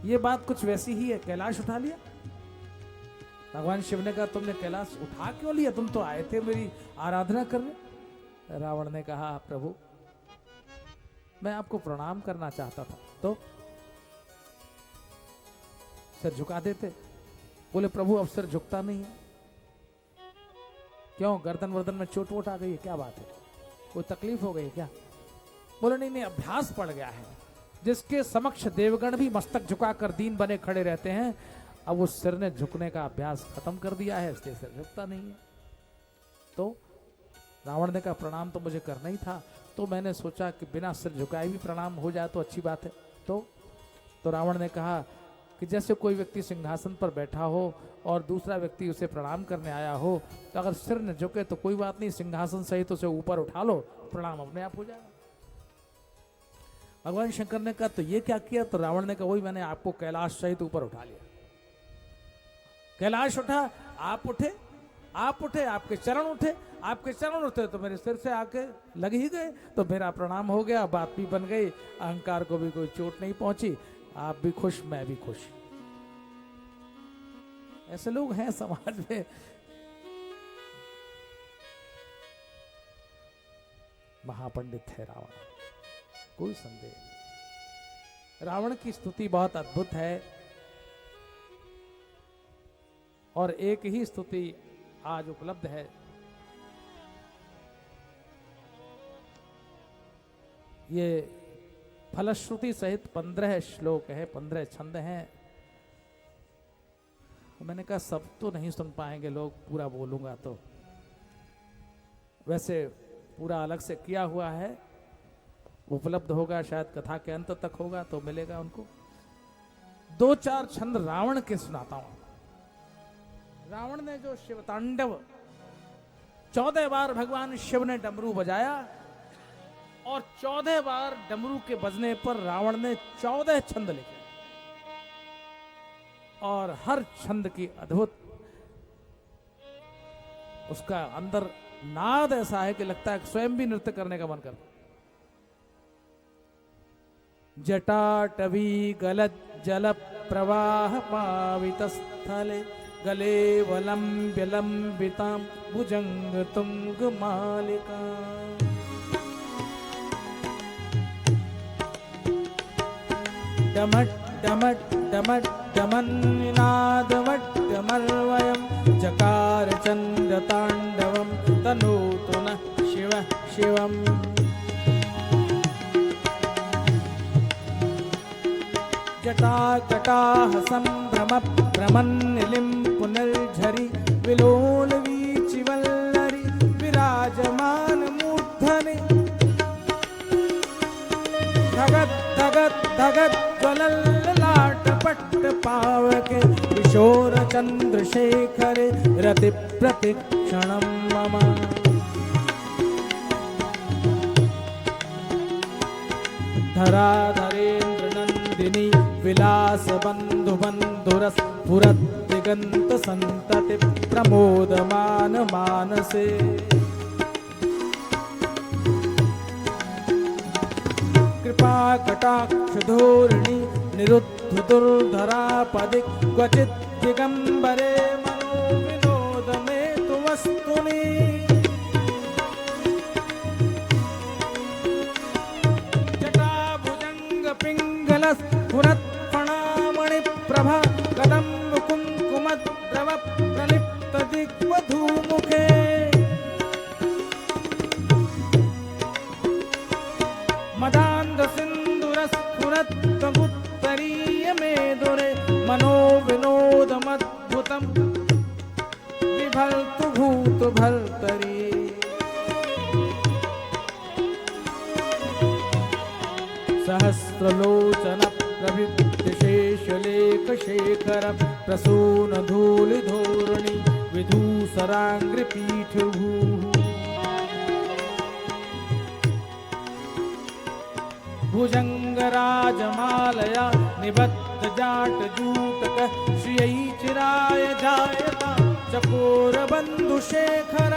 ये बात कुछ वैसी ही है, कैलाश उठा लिया। भगवान शिव ने कहा तुमने कैलाश उठा क्यों लिया, तुम तो आए थे मेरी आराधना करने। रावण ने कहा प्रभु मैं आपको प्रणाम करना चाहता था, तो सिर झुका देते। बोले प्रभु अब सिर झुकता नहीं है। क्यों, गर्दन वर्दन में चोट वोट आ गई है, क्या बात है, कोई तकलीफ हो गई है क्या? बोले नहीं नहीं, अभ्यास पड़ गया है। जिसके समक्ष देवगण भी मस्तक झुकाकर दीन बने खड़े रहते हैं, अब उस सिर ने झुकने का अभ्यास खत्म कर दिया है, इसलिए सिर झुकता नहीं है। तो रावण ने कहा प्रणाम तो मुझे करना ही था, तो मैंने सोचा कि बिना सिर झुकाए भी प्रणाम हो जाए तो अच्छी बात है। तो रावण ने कहा कि जैसे कोई व्यक्ति सिंहासन पर बैठा हो और दूसरा व्यक्ति उसे प्रणाम करने आया हो, तो अगर सिर न झुके तो कोई बात नहीं, सिंहासन सहित उसे ऊपर उठा लो, प्रणाम अपने आप हो जाएगा। भगवान शंकर ने कहा तो ये क्या किया? तो रावण ने कहा वही मैंने आपको कैलाश सहित ऊपर उठा लिया। कैलाश उठा, आप उठे, आप उठे, आपके चरण उठे, आपके चरण उठे तो मेरे सिर से आके लग ही गए, तो मेरा प्रणाम हो गया, बात भी बन गई, अहंकार को भी कोई चोट नहीं पहुंची, आप भी खुश मैं भी खुश। ऐसे लोग हैं समाज में। महापंडित है रावण, कोई संदेह नहीं। रावण की स्तुति बहुत अद्भुत है, और एक ही स्तुति आज उपलब्ध है। ये फलश्रुति सहित 15 श्लोक है, 15 छंद हैं। मैंने कहा सब तो नहीं सुन पाएंगे लोग, पूरा बोलूंगा तो। वैसे पूरा अलग से किया हुआ है, उपलब्ध होगा, शायद कथा के अंत तक होगा तो मिलेगा उनको। 2-4 छंद रावण के सुनाता हूं। रावण ने जो शिव तांडव 14 बार भगवान शिव ने डमरू बजाया, और 14 बार डमरू के बजने पर रावण ने 14 छंद लिखे, और हर छंद की अद्भुत उसका अंदर नाद ऐसा है कि लगता है स्वयं भी नृत्य करने का मन करता। जटाटवी गलत जल प्रवाह पावित स्थले गले वलंब्य लंबितां भुजंग तुंग मालिका। डमट डमट डमट डमन्नादमट डमर्वयं जकार चंद्र तांडवं तनोतु नः शिवः शिवम्। जटाकटाह संभ्रम भ्रमन्निलिं पुनर्झरि विलोल वीचिवल्लरि विराजमान मूर्धनि। धगत धगत धगत ज्वलल्ललाट पट्ट पावके किशोर चंद्रशेखरे रति प्रतिक्षणं मम। धराधरेन्द्र नंदिनी विलास बंधु बंधुरस पुरत दिगंत संतति प्रमोदमान मानसे। कृपा कटाक्ष धोरणी निरुद्ध दुर्धरा पदिक क्वचित दिगंबरे मनो विनोद में तु वस्तुनि। जटा भुजंग पिंगल स्फुरत् फणामणि प्रभा कदम्ब कुंकुम द्रव प्रलिप्त दिग्वधू मुखे। मदांध सिंदूर स्फुरत् उत्तरीय मेदुरे मनो विनोदमद्भुतम् विभल्तु भूत भर्तरी। सहस्रलोचन प्रभृत शेषलेख शेखर प्रसून धूलि धोरणी विधूसरांग्रि पीठ भूः। भुजंग राजमालया निबद्ध जाट जूटक श्रियै चिराय जायता चकोर बंधु शेखर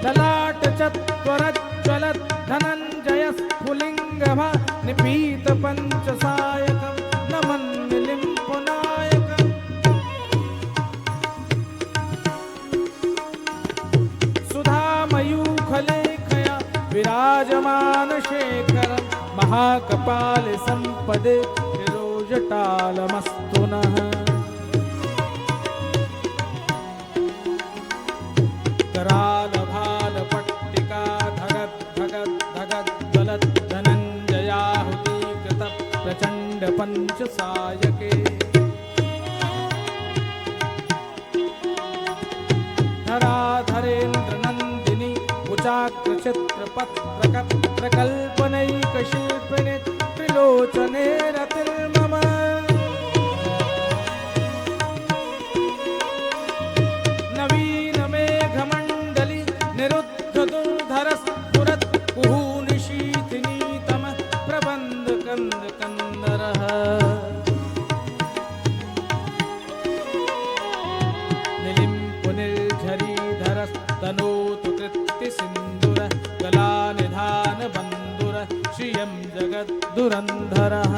ललाट चत्वरज्ज्वलत् धनञ्जय स्फुलिङ्गभा निपीत पंचसायकं नमन्मि लिम्पुनायकम् सुधामयूखलेखया विराजमान शेखरं महाकपाल संपदे शिरोजटालमस्तु नः कराल भाल पट्टिका धगत् धगत् धगत् ज्वलत् धनञ्जयाहुति कृत प्रचण्ड पंचसायके धराधरेन्द्र नन्दिनी उचाग्र चित्रपत्रक प्रकल्पनैक शिल्पिनि त्रिलोचने रतिर्मम नवीन मेघमण्डली निरुद्ध दुर्धर स्फुरत् कुहूनिशीथिनीतम प्रबन्ध कंद कंदरः निलिम्पु निर्झरीधरस्तनोतु कृत्ति सिन्दूर गलानिधान बन्धुर श्रियं जगद्दुरन्धरः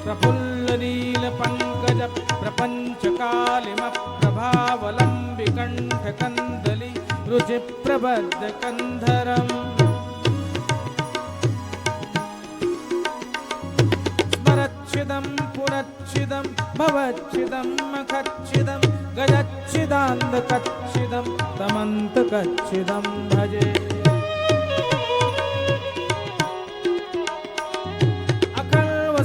प्रफुल्ल नील पंकज प्रपंच कालिम प्रभावलंबि कंठ कंदली रुचि प्रबद्ध कंधरम स्मरच्छिदं पुरच्छिदं भवच्छिदं मखच्छिदं गजच्छिदान्धकच्छिदं तमन्तकच्छिदं भजे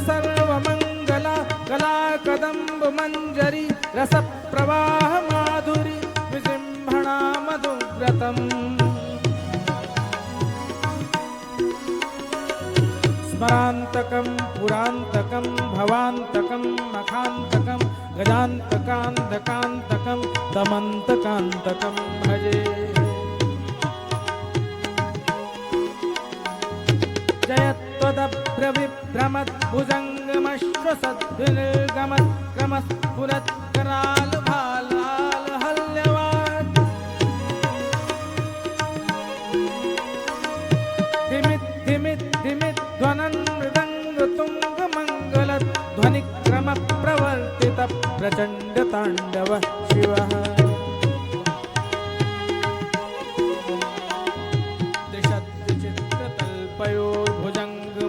सर्वमंगला कला कदम्ब मंजरी रस प्रवाह माधुरी विजृंभणा मधुव्रतम स्मरांतकं पुरांतकं भवांतकं मखांतकं गजांतकांतकांतकं दमंतकांतकं भजे जयत्वदभ्रविभ्रमद्भुजङ्गमश्वसद्विनिर्गमत् क्रमस्फुरत्कराल भालाल हल्यवान् धिमित् धिमित् धिमित् ध्वनन् मृदङ्गतुङ्गमङ्गलत् ध्वनिक्रमप्रवर्तित प्रचण्ड ताण्डव शिवः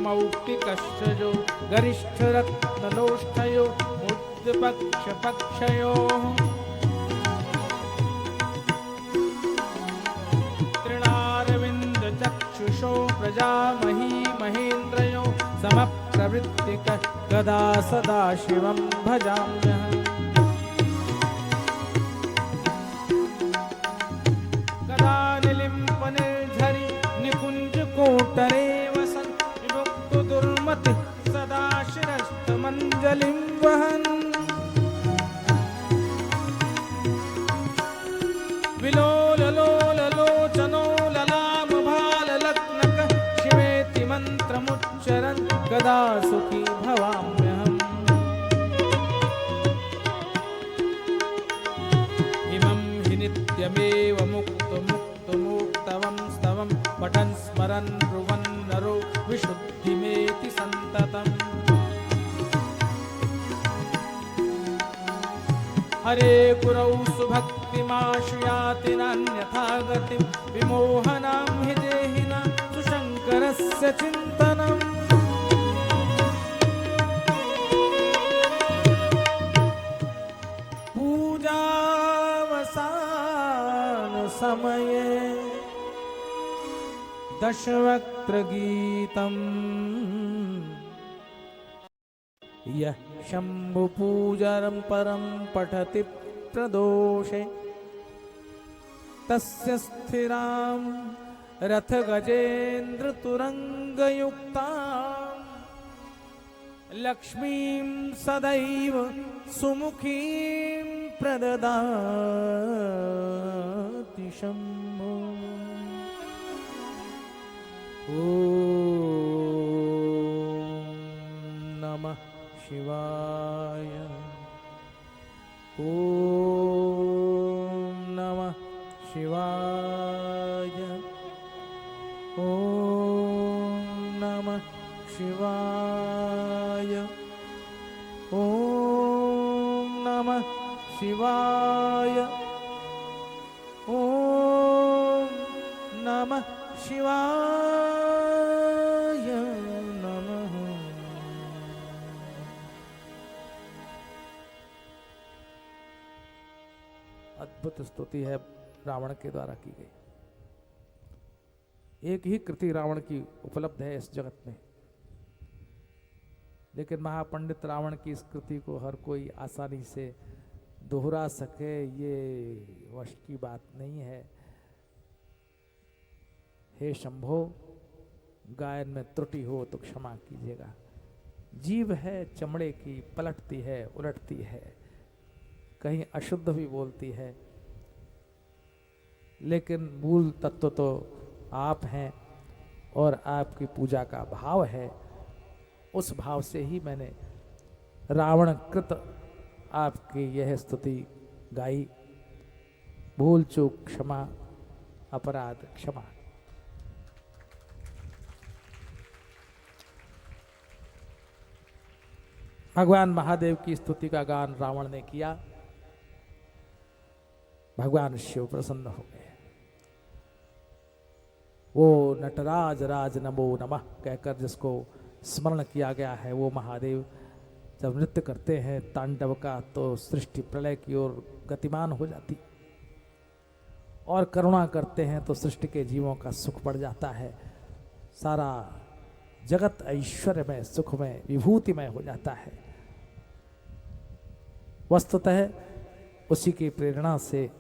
मौक्तिकश्चयो गरिष्ठरत्नलोष्ठयो मुद्पक्षपक्षयोः तृणारविन्दचक्षुषो प्रजामही महेन्द्रयो समप्रवृत्तिक गदा सदा शिवं भजाम्यहम् गदा निलिम्पनिर्झरि निकुञ्जकोटरे दुर्मति सदा शिरस्तमञ्जलिं वहन् विलोललोललोचनो ललामभाललग्नक शिवेति मन्त्रमुच्चरन् गदा सुखी भवाम्यहम् इमं हि नित्यमेव मुक्तमुक्तवं स्तवं पठन् स्मरन् ब्रुवन् नरो विशुद्धिमेति सन्ततम् हरे गुरौ सुभक्तिमाश्रयाति नान्यथा गतिं विमोहनां हि देहिना सुशङ्करस्य चिन्तनम् पूजावसान समये दशवक्त्र गीतम् यः शम्भुपूजरं परं पठति प्रदोषे तस्य स्थिरां रथगजेन्द्र तुरङ्गयुक्तां लक्ष्मीं सदैव सुमुखीं प्रददाति शम्भो। शिवाय। ओम नमः शिवाय। ओम नमः शिवाय। ओम नमः शिवाय। ओम नमः शिवाय नमः। अद्भुत स्तुति है रावण के द्वारा की गई। एक ही कृति रावण की उपलब्ध है इस जगत में, लेकिन महापंडित रावण की इस कृति को हर कोई आसानी से दोहरा सके ये वश की बात नहीं है। हे शंभो, गायन में त्रुटि हो तो क्षमा कीजिएगा। जीव है चमड़े की, पलटती है उलटती है, कहीं अशुद्ध भी बोलती है, लेकिन मूल तत्व तो आप हैं और आपकी पूजा का भाव है। उस भाव से ही मैंने रावण कृत आपकी यह स्तुति गाई। भूल चूक क्षमा, अपराध क्षमा। भगवान महादेव की स्तुति का गान रावण ने किया। भगवान शिव प्रसन्न हो गए। वो नटराज राज नमो नमः कहकर जिसको स्मरण किया गया है, वो महादेव जब नृत्य करते हैं तांडव का, तो सृष्टि प्रलय की ओर गतिमान हो जाती, और करुणा करते हैं तो सृष्टि के जीवों का सुख बढ़ जाता है। सारा जगत ऐश्वर्यमय, सुखमय, विभूतिमय हो जाता है। वस्तुतः उसी की प्रेरणा से,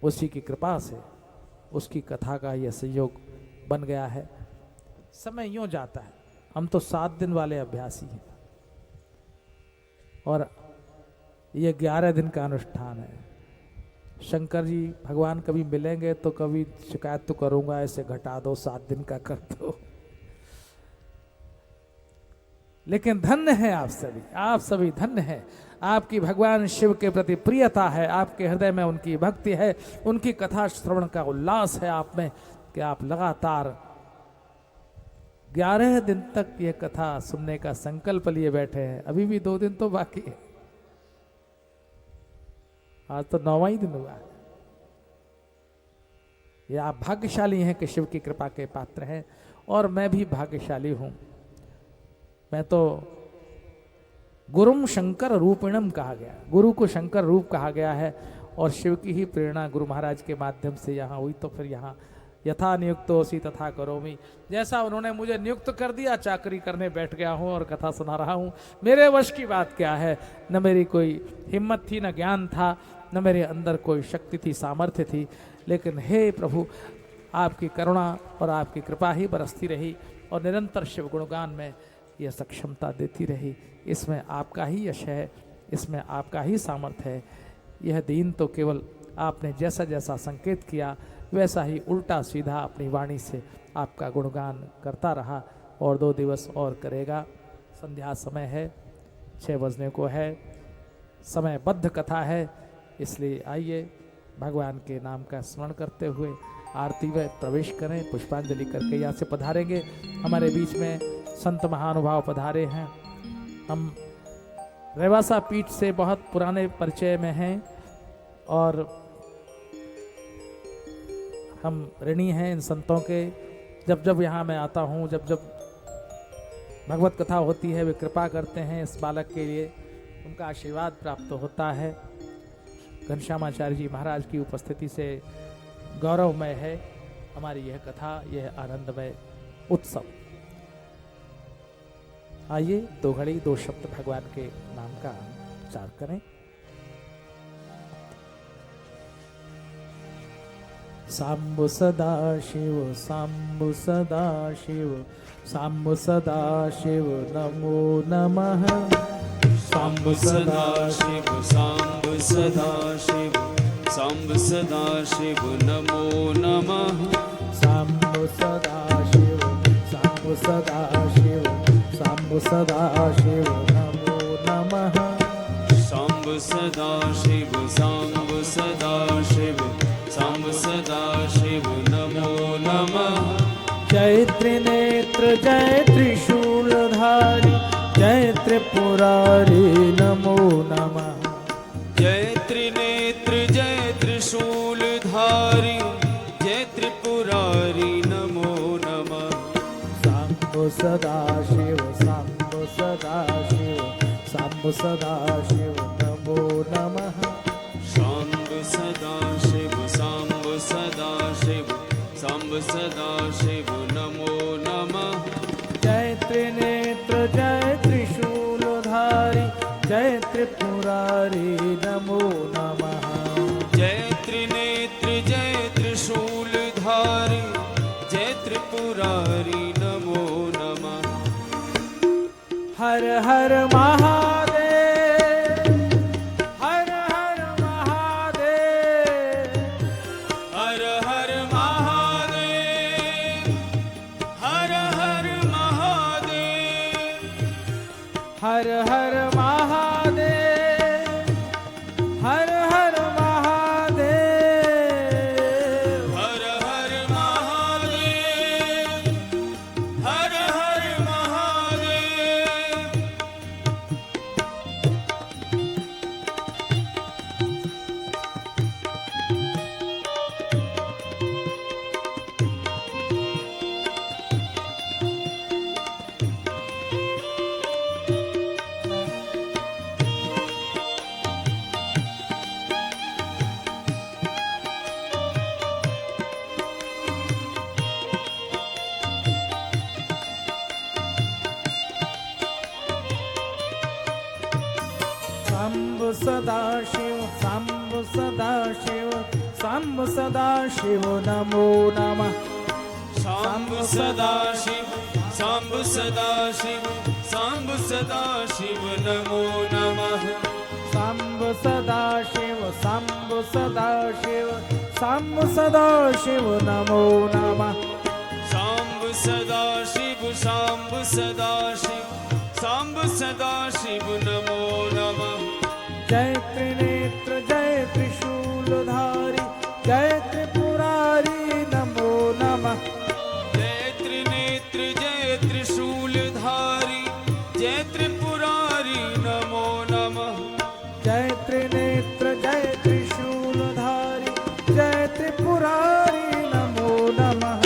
उसी की कृपा से, उसकी कथा का यह संयोग बन गया है। समय यूं जाता है, हम तो 7 दिन वाले अभ्यासी हैं और ये 11 दिन का अनुष्ठान है। शंकर जी भगवान कभी मिलेंगे तो कभी शिकायत तो करूंगा, ऐसे घटा दो, 7 दिन का कर दो। लेकिन धन्य है आप सभी धन्य हैं। आपकी भगवान शिव के प्रति प्रियता है, आपके हृदय में उनकी भक्ति है, उनकी कथा श्रवण का उल्लास है आप में, कि आप लगातार 11 दिन तक ये कथा सुनने का संकल्प लिए बैठे हैं। अभी भी 2 दिन तो बाकी है, आज तो 9वां ही दिन हुआ है। ये आप भाग्यशाली हैं कि शिव की कृपा के पात्र हैं, और मैं भी भाग्यशाली हूं। मैं तो गुरुम शंकर रूपिणम कहा गया, गुरु को शंकर रूप कहा गया है, और शिव की ही प्रेरणा गुरु महाराज के माध्यम से यहाँ हुई। तो फिर यहाँ यथा नियुक्तोऽसि तथा करोमि, जैसा उन्होंने मुझे नियुक्त कर दिया, चाकरी करने बैठ गया हूँ और कथा सुना रहा हूँ। मेरे वश की बात क्या है? न मेरी कोई हिम्मत थी, न ज्ञान था, न मेरे अंदर कोई शक्ति थी, सामर्थ्य थी, लेकिन हे प्रभु आपकी करुणा और आपकी कृपा ही बरसती रही, और निरंतर शिव गुणगान में यह सक्षमता देती रही। इसमें आपका ही यश है, इसमें आपका ही सामर्थ्य है। यह दीन तो केवल आपने जैसा जैसा संकेत किया वैसा ही उल्टा सीधा अपनी वाणी से आपका गुणगान करता रहा, और 2 दिवस और करेगा। संध्या समय है, 6 बजने को है, समयबद्ध कथा है, इसलिए आइए भगवान के नाम का स्मरण करते हुए आरती में प्रवेश करें। पुष्पांजलि करके यहाँ से पधारेंगे। हमारे बीच में संत महानुभाव पधारे हैं। हम रेवासा पीठ से बहुत पुराने परिचय में हैं, और हम ऋणी हैं इन संतों के। जब जब यहाँ मैं आता हूँ, जब जब भगवत कथा होती है, वे कृपा करते हैं इस बालक के लिए, उनका आशीर्वाद प्राप्त होता है। घनश्यामाचार्य जी महाराज की उपस्थिति से गौरवमय है हमारी यह कथा, यह आनंदमय उत्सव। आइए 2 घड़ी 2 शब्द भगवान के नाम का उच्चार करें। सांबु सदा शिव, सांबु सदा शिव, सांबु सदा शिव नमो नमः। सांब सदा शिव, सांब सदा शिव, सांब सदा शिव नमो नमः। सांबु सदा शिव, सांबु सदा शिव, सांबु सदाशिव नमो नमः। शंभ सदा शिव शंभ सदा शिव शंभ सदा शिव नमो नमः। जय त्रिनेत्र जय त्रिशूलधारी जय त्रिपुरारी नमो नमः। जय त्रिनेत्र जय त्रिशूलधारी जय त्रिपुरारी नमो नमः। शंभो सदाशिव शंभो सदाशिव शंभो सदाशिव नमो नमः। शंभ सदा शिव शंभ सदा शिव शंभ सदा शिव नमो नमः। जय त्रिनेत्र जय त्रिशूलधारी जय त्रिपुरारी नमो नमः। जय त्रिनेत्र जय त्रिशूलधारी जय त्रिपुरारी नमो नमः। हर हर महादेव हर हर महादेव हर हर महादेव हर हर महादेव हर हर महादेव हर हर महादेव हर हर महादेव हर हर महादेव। शंभु सदाशिव शंभु सदाशिव शंभु सदाशिव नमो नमः। शंभ सदा शिव शंभ सदा शिव शंभ सदा शिव नमो नमः। शंभु सदाशिव शंभु सदाशिव शंभु सदाशिव नमो नमः। शंभ सदा शिव शंभ सदा शिव शंभ सदा शिव नमो नमः। जय त्रिनेत्र जय त्रिशूलधारी जय त्रिपुरारी नमो नमः। जय त्रिनेत्र जय त्रिशूलधारी जय त्रिपुरारी नमो नमः। जय त्रिनेत्र जय त्रिशूलधारी जय त्रिपुरारी नमो नमः।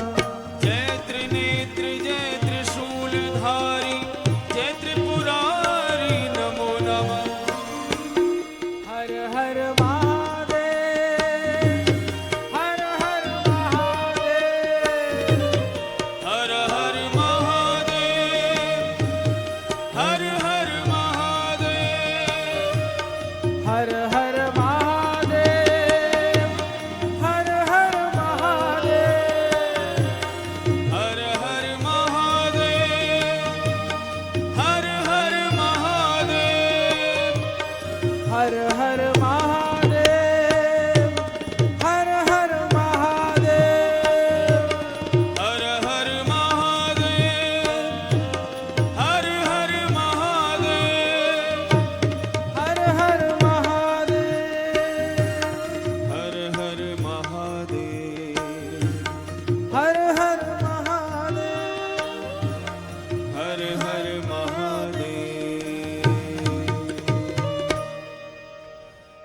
जय त्रिनेत्र जय त्रिशूलधारी जय त्रिपुरारी नमो नमः। हर हर महादेव हर हर महादेव हर हर महादेव हर हर महादेव हर हर महादेव हर हर महादेव हर हर महादेव हर हर महादेव हर हर महादेव हर हर महादेव हर हर महादेव हर हर महादेव हर हर महादेव हर हर महादेव हर हर महादेव हर हर महादेव।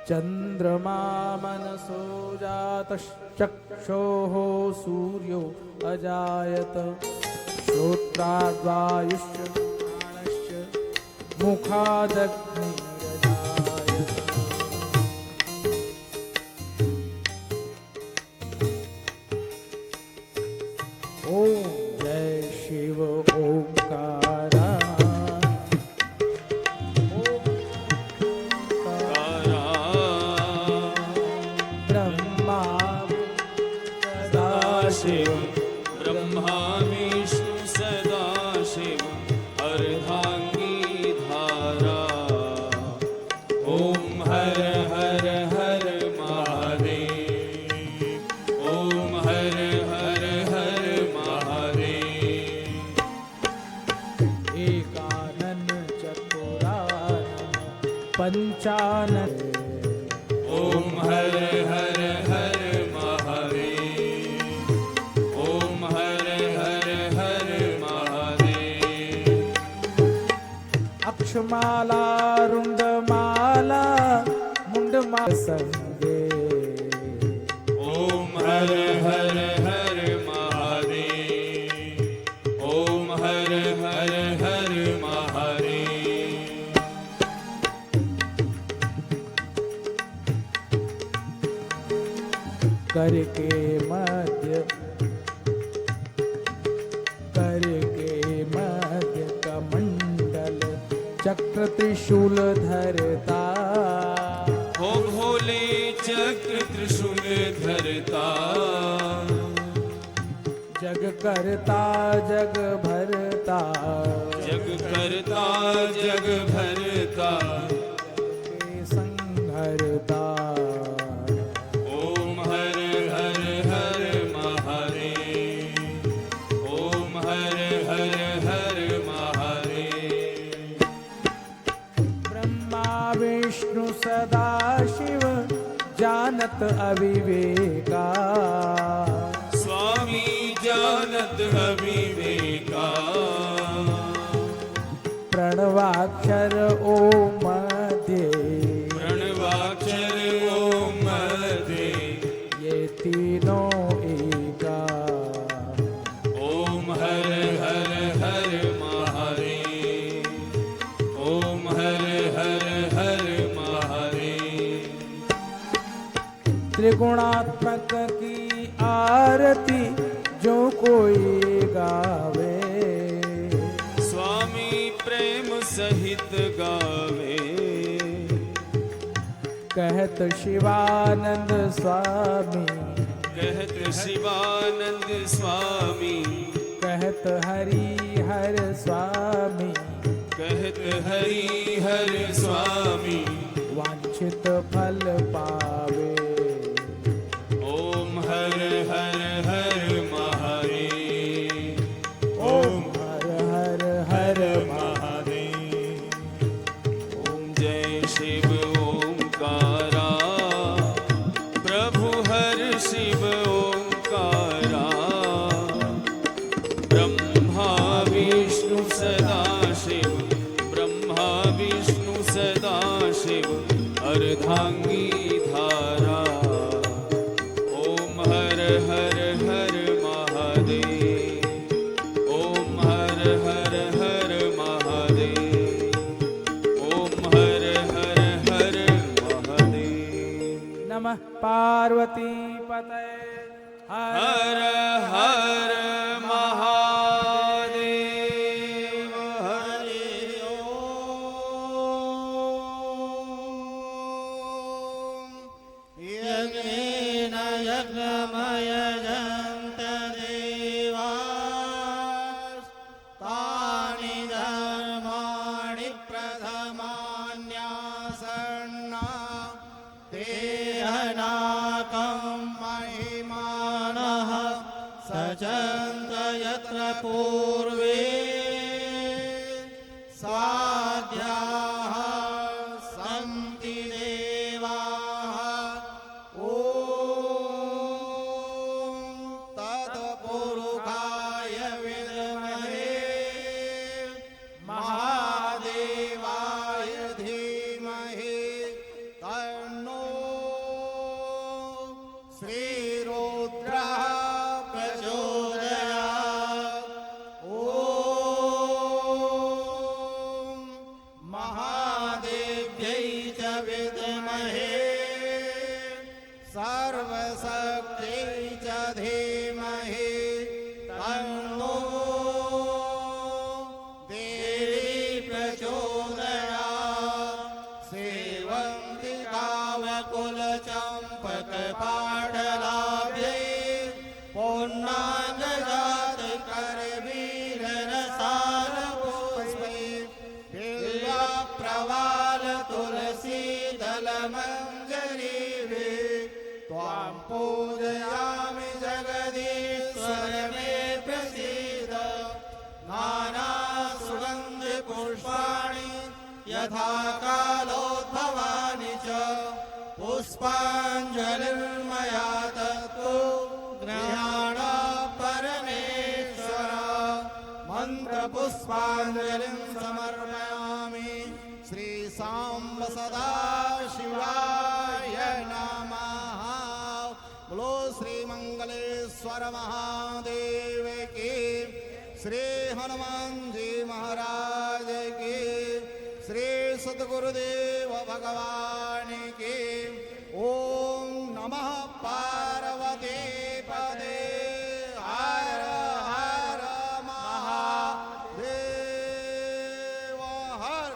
चंद्रमा मनसो जातश्चक्षोः सूर्यो अजायत श्रोत्राद्वायुश्च प्राणश्च मुखादग्निरजायत। ओम जय शिव ओंकारा ब्रह्मा सदाशिव ब्रह्मा विष्णु सदाशिव अर्धांगी धारा। ओम हर हर हर महादेव ओम हर हर हर महादेव। एकानन पंचानन। ओम हर हर हर महादेव। ओम हर हर हर महादेव। अक्षमाला रुंडमाला मुंडमा संगे। ओम हर हर हर महादेव। ओम हर हर हर महादेव। करके मध्य कमंडल चक्र त्रिशूल धरता। हो भोले चक्र त्रिशूल धरता। जग करता जग भरता। जग करता जग भरता। के संहरता। ओम हर हर हर महादेव। ओम हर हर हर महादेव। ब्रह्मा विष्णु सदा शिव जानत अविवेका। स्वामी जानत अविवेका। प्रणवाक्षर ओम मध्य। प्रणवाक्षर ओम मध्य। ये तीनों एका। ओम हर हर हर महादेव। ओम हर हर हर महादेव। त्रिगुणात्मक की आरती जो कोई गावे। स्वामी प्रेम सहित गावे। कहत शिवानंद स्वामी। कहत शिवानंद स्वामी। कहत हरि हर स्वामी। कहत हरि हर स्वामी। वांछित फल पावे। ओम हर हर हर महादेव। ओम हर हर हर महादेव। ओम जय शिव ओंकारा। प्रभु हर शिव ओंकारा। ब्रह्मा विष्णु सदा शिव। ब्रह्मा विष्णु सदा शिव। अर्धांगी धारा। ओम हर हर हर महादेव। ओम हर हर हर महादेव। ओम हर हर हर महादेव। नमः पार्वती पते हर हर महादेव। हरि ओम। यज्ञेन यज्ञमयजन्त देवास्तानि धर्माणि प्रथमान्यासन्ना तेहनाकं महिमानः सचन्त यत्र पूर्वे साध्याः सन्ति देवाः। ॐ तत्पुरुषाय विद्महे महादेवाय धीमहि तन्नो श्रीरुद्रः प्रचोदयात्। ॐ महादेव्यै च विद्महे सर्वशक्त्यै च धीमहि तन्नो देवी प्रचोदयात्। सेवन्ति कामकुलचम्पकपाटलाभ्यै पुण्णाङ्गजातकरवीररसालपुष्पै बिल्वप्रवाल तुलसीदलमञ्जरीभिः त्वां पूजयामि जगदीश्वर मे प्रसीद। नानासुगन्धिपुष्पाणि यथा कालोद्भव पुष्पाञ्जलिर्मया दत्तो गृहाण परमेश्वर मन्त्रपुष्पाञ्जलिं समर्पयामि श्री सांब सदा शिवाय नमः। बोलो श्री मंगलेश्वर महादेव की, श्री हनुमान जी महाराज की, श्री सद्गुरुदेव भगवान की। ओम नमः पार्वती पदे हर हर महादेव हर।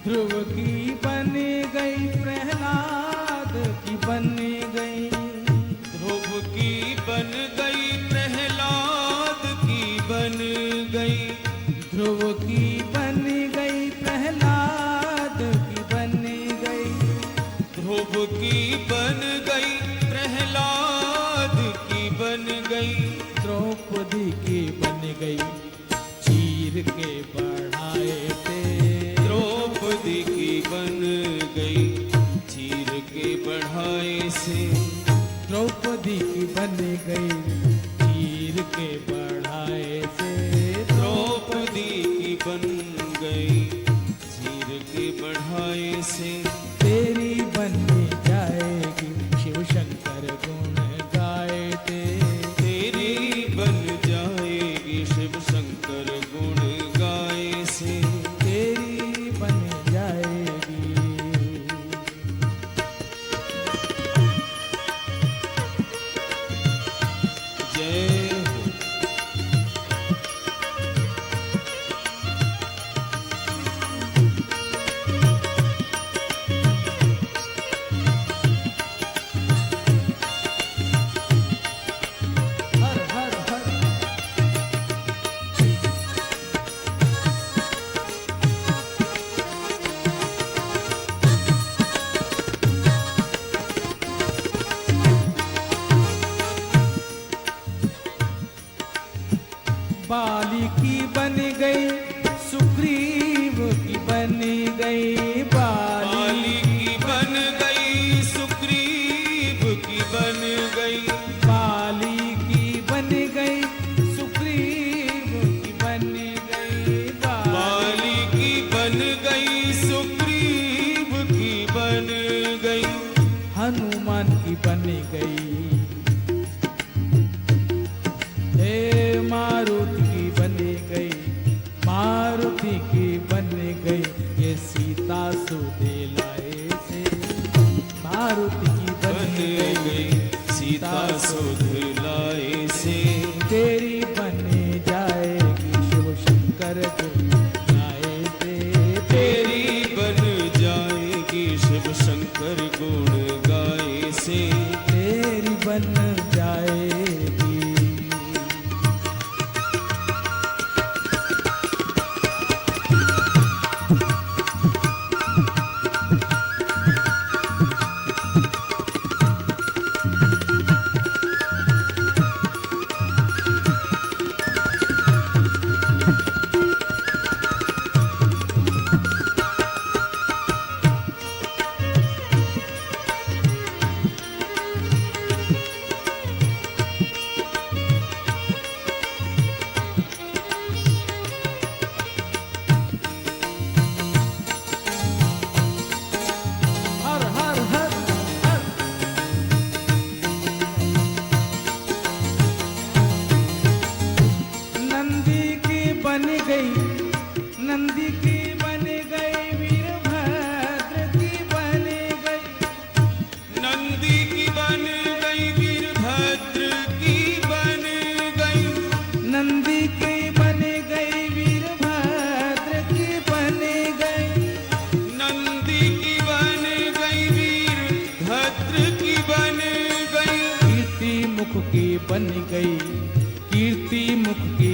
ध्रुव की बन गई प्रहलाद की बन गई, ध्रुव की बन गई प्रहलाद की बन गई, ध्रुव की बन गई प्रहलाद की बन गई, ध्रुव की बन गई प्रहलाद की बन गई, द्रौपदी की बन गई चीर के बढ़ाए थे, द्रौपदी की बन गई चीर के बढ़ाए से, द्रौपदी की बन गई चीर के बढ़ाए से, द्रौपदी की बन गई चीर के बढ़ाए से। तेरी बन जाएगी शिव शंकर गुण गाए थे, तेरी बन जाएगी शिव शंकर गुण गाए से, तेरी बन जाएगी। जय हो। हर हर हर बाली की बन गई सुग्रीव की बन गई, बाली की बन गई सुग्रीव की बन गई, बाली की बन गई सुग्रीव की बन गई, बाली की बन गई सुग्रीव की बन गई, हनुमान की बन गई, हे मारुति की बन गई, मारुति की मुख की बन गई, कीर्ति मुख की